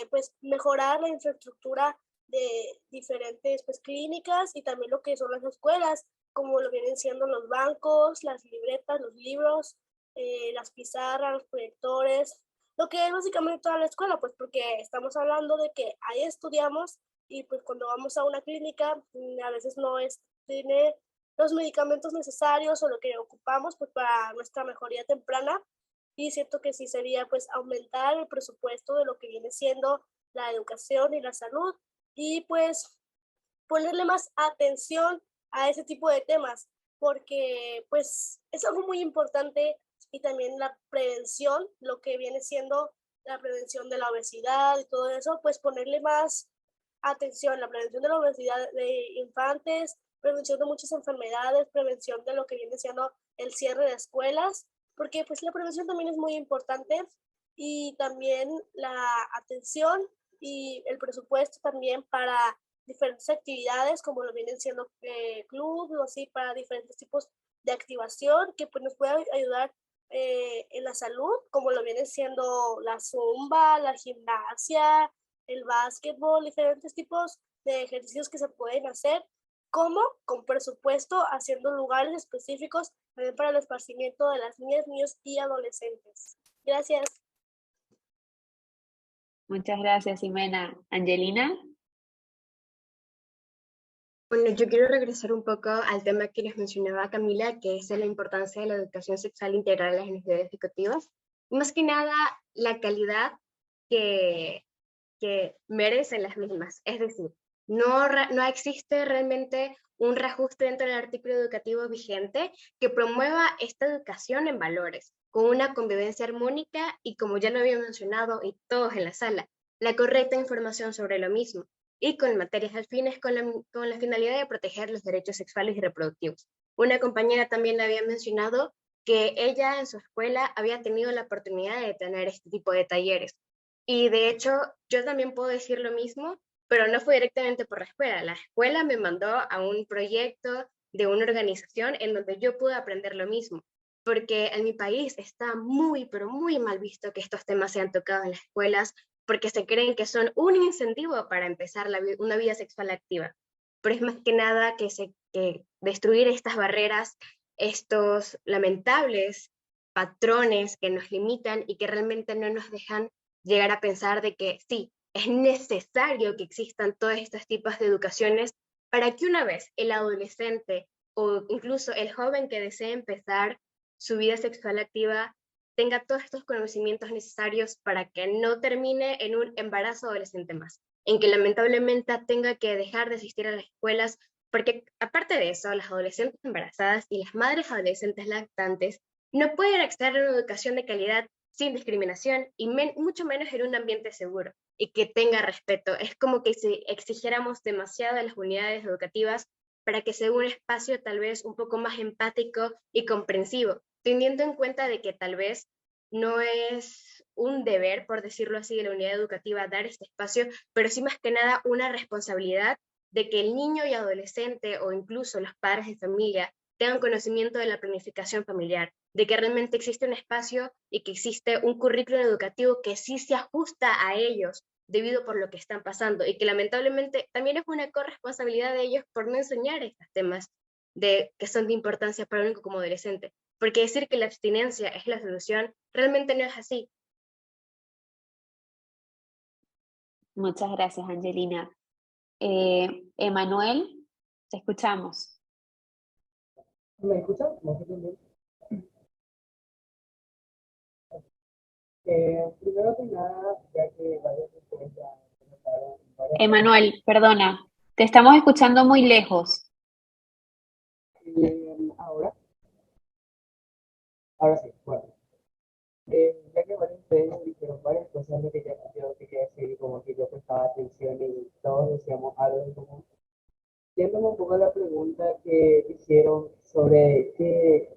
pues mejorar la infraestructura de diferentes pues clínicas y también lo que son las escuelas, como lo vienen siendo los bancos, las libretas, los libros, las pizarras, los proyectores, lo que es básicamente toda la escuela, pues porque estamos hablando de que ahí estudiamos y pues cuando vamos a una clínica a veces no tiene los medicamentos necesarios o lo que ocupamos pues para nuestra mejoría temprana, y siento que sí sería pues aumentar el presupuesto de lo que viene siendo la educación y la salud y pues ponerle más atención a ese tipo de temas, porque pues es algo muy importante, y también la prevención, lo que viene siendo la prevención de la obesidad y todo eso, pues ponerle más atención, la prevención de la obesidad de infantes, prevención de muchas enfermedades, prevención de lo que viene siendo el cierre de escuelas, porque pues la prevención también es muy importante, y también la atención y el presupuesto también para diferentes actividades como lo vienen siendo clubes o así, para diferentes tipos de activación que pues nos puede ayudar en la salud, como lo viene siendo la zumba, la gimnasia, el básquetbol, diferentes tipos de ejercicios que se pueden hacer, como con presupuesto, haciendo lugares específicos también para el esparcimiento de las niñas, niños y adolescentes. Gracias. Muchas gracias, Jimena. Angelina. Bueno, yo quiero regresar un poco al tema que les mencionaba Camila, que es la importancia de la educación sexual integral en las entidades educativas. Más que nada, la calidad que merecen las mismas. Es decir, no existe realmente un reajuste dentro del artículo educativo vigente que promueva esta educación en valores, con una convivencia armónica y, como ya lo había mencionado, y todos en la sala, la correcta información sobre lo mismo, y con materias afines con la finalidad de proteger los derechos sexuales y reproductivos. Una compañera también había mencionado que ella en su escuela había tenido la oportunidad de tener este tipo de talleres. Y de hecho, yo también puedo decir lo mismo, pero no fue directamente por la escuela. La escuela me mandó a un proyecto de una organización en donde yo pude aprender lo mismo, porque en mi país está muy, pero muy mal visto que estos temas sean tocados en las escuelas, porque se creen que son un incentivo para empezar una vida sexual activa. Pero es más que nada que destruir estas barreras, estos lamentables patrones que nos limitan y que realmente no nos dejan llegar a pensar de que sí, es necesario que existan todos estos tipos de educaciones para que una vez el adolescente o incluso el joven que desee empezar su vida sexual activa tenga todos estos conocimientos necesarios para que no termine en un embarazo adolescente más, en que lamentablemente tenga que dejar de asistir a las escuelas, porque aparte de eso, las adolescentes embarazadas y las madres adolescentes lactantes no pueden acceder a una educación de calidad sin discriminación y mucho menos en un ambiente seguro y que tenga respeto. Es como que si exigiéramos demasiado a las unidades educativas para que sea un espacio tal vez un poco más empático y comprensivo, teniendo en cuenta de que tal vez no es un deber, por decirlo así, de la unidad educativa dar este espacio, pero sí más que nada una responsabilidad de que el niño y adolescente o incluso los padres de familia tengan conocimiento de la planificación familiar, de que realmente existe un espacio y que existe un currículo educativo que sí se ajusta a ellos debido por lo que están pasando y que lamentablemente también es una corresponsabilidad de ellos por no enseñar estos temas que son de importancia para un niño como adolescente. Porque decir que la abstinencia es la solución realmente no es así. Muchas gracias, Angelina. Emanuel, te escuchamos. ¿Me escuchan? ¿Me escuchan bien? Primero que nada, ya que varias ustedes ya comentaron varias Emanuel, perdona, te estamos escuchando muy lejos. ahora sí, bueno. Ya que varios de ustedes dijeron varias cosas, lo que yo quería decir, como que yo prestaba atención y todos decíamos algo en común. Yéndome un poco a la pregunta que hicieron sobre qué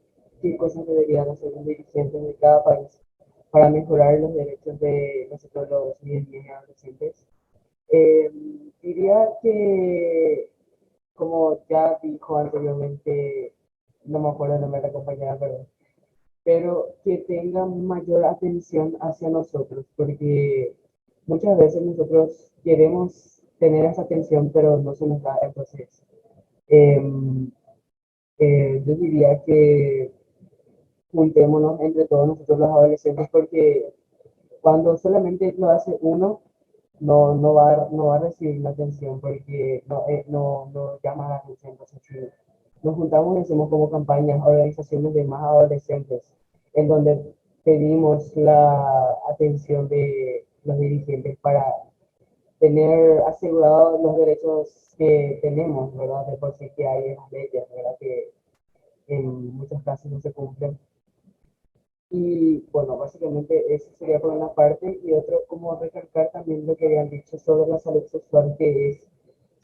cosas deberían hacer los dirigentes de cada país para mejorar los derechos de nosotros los niños y adolescentes. Diría que, como ya dijo anteriormente, no me acuerdo el nombre de la compañera, pero que tengan mayor atención hacia nosotros, porque muchas veces nosotros queremos tener esa atención, pero no se nos da. Entonces, em, yo diría que juntémonos entre todos nosotros los adolescentes, porque cuando solamente lo hace uno, no va a recibir la atención, porque no llama la atención. Entonces, si nos juntamos y hacemos como campañas, organizaciones de más adolescentes, en donde pedimos la atención de los dirigentes para tener asegurados los derechos que tenemos, ¿verdad? De por sí que hay en las leyes, ¿verdad? Que en muchos casos no se cumplen. Y bueno, básicamente eso sería por una parte, y otro como recalcar también lo que habían dicho sobre la salud sexual, que es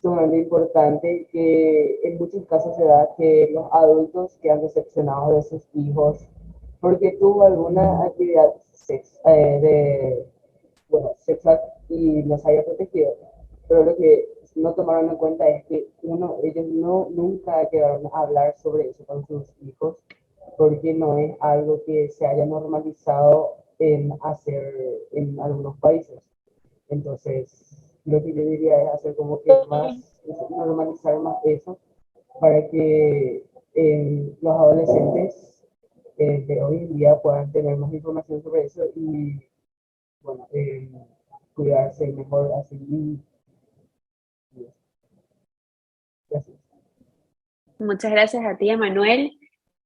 sumamente importante, que en muchos casos se da que los adultos quedan decepcionados de sus hijos porque tuvo alguna actividad sexual y no se haya protegido. Pero lo que no tomaron en cuenta es que ellos nunca llegaron a hablar sobre eso con sus hijos, porque no es algo que se haya normalizado en hacer en algunos países. Entonces, lo que yo diría es hacer como que normalizar más eso, para que los adolescentes de hoy en día puedan tener más información sobre eso y, bueno, cuidarse mejor así. Gracias. Muchas gracias a ti, Emanuel.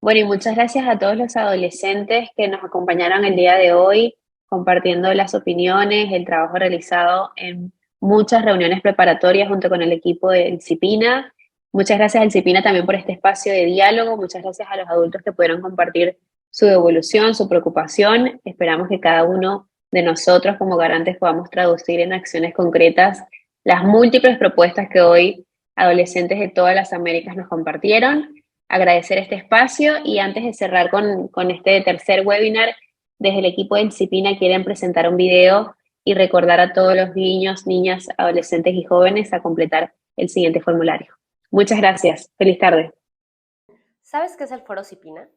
Bueno, y muchas gracias a todos los adolescentes que nos acompañaron el día de hoy, compartiendo las opiniones, el trabajo realizado en muchas reuniones preparatorias junto con el equipo del CIPINA. Muchas gracias al CIPINA también por este espacio de diálogo. Muchas gracias a los adultos que pudieron compartir su evolución, su preocupación. Esperamos que cada uno de nosotros como garantes podamos traducir en acciones concretas las múltiples propuestas que hoy adolescentes de todas las Américas nos compartieron. Agradecer este espacio, y antes de cerrar con este tercer webinar, desde el equipo del CIPINA quieren presentar un video y recordar a todos los niños, niñas, adolescentes y jóvenes a completar el siguiente formulario. Muchas gracias. Feliz tarde. ¿Sabes qué es el Foro CIPINA?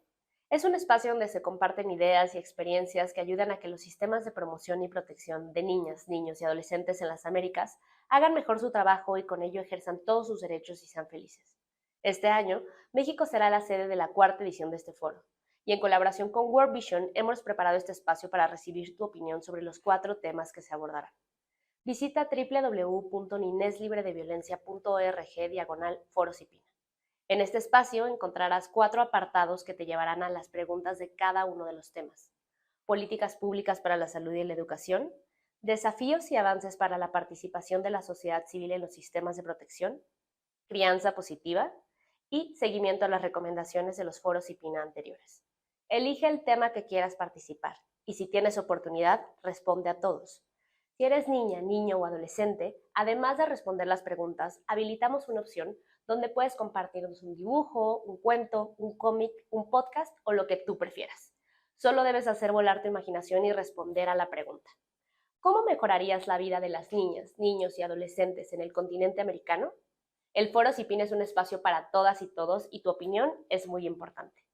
Es un espacio donde se comparten ideas y experiencias que ayudan a que los sistemas de promoción y protección de niñas, niños y adolescentes en las Américas hagan mejor su trabajo y con ello ejerzan todos sus derechos y sean felices. Este año, México será la sede de la 4ª edición de este foro, y en colaboración con World Vision hemos preparado este espacio para recibir tu opinión sobre los 4 temas que se abordarán. Visita www.nineslibredeviolencia.org/Foro CIPINA. En este espacio encontrarás 4 apartados que te llevarán a las preguntas de cada uno de los temas: políticas públicas para la salud y la educación, desafíos y avances para la participación de la sociedad civil en los sistemas de protección, crianza positiva y seguimiento a las recomendaciones de los foros CIPINA anteriores. Elige el tema que quieras participar y, si tienes oportunidad, responde a todos. Si eres niña, niño o adolescente, además de responder las preguntas, habilitamos una opción donde puedes compartirnos un dibujo, un cuento, un cómic, un podcast o lo que tú prefieras. Solo debes hacer volar tu imaginación y responder a la pregunta: ¿cómo mejorarías la vida de las niñas, niños y adolescentes en el continente americano? El Foro CIPINA es un espacio para todas y todos, y tu opinión es muy importante.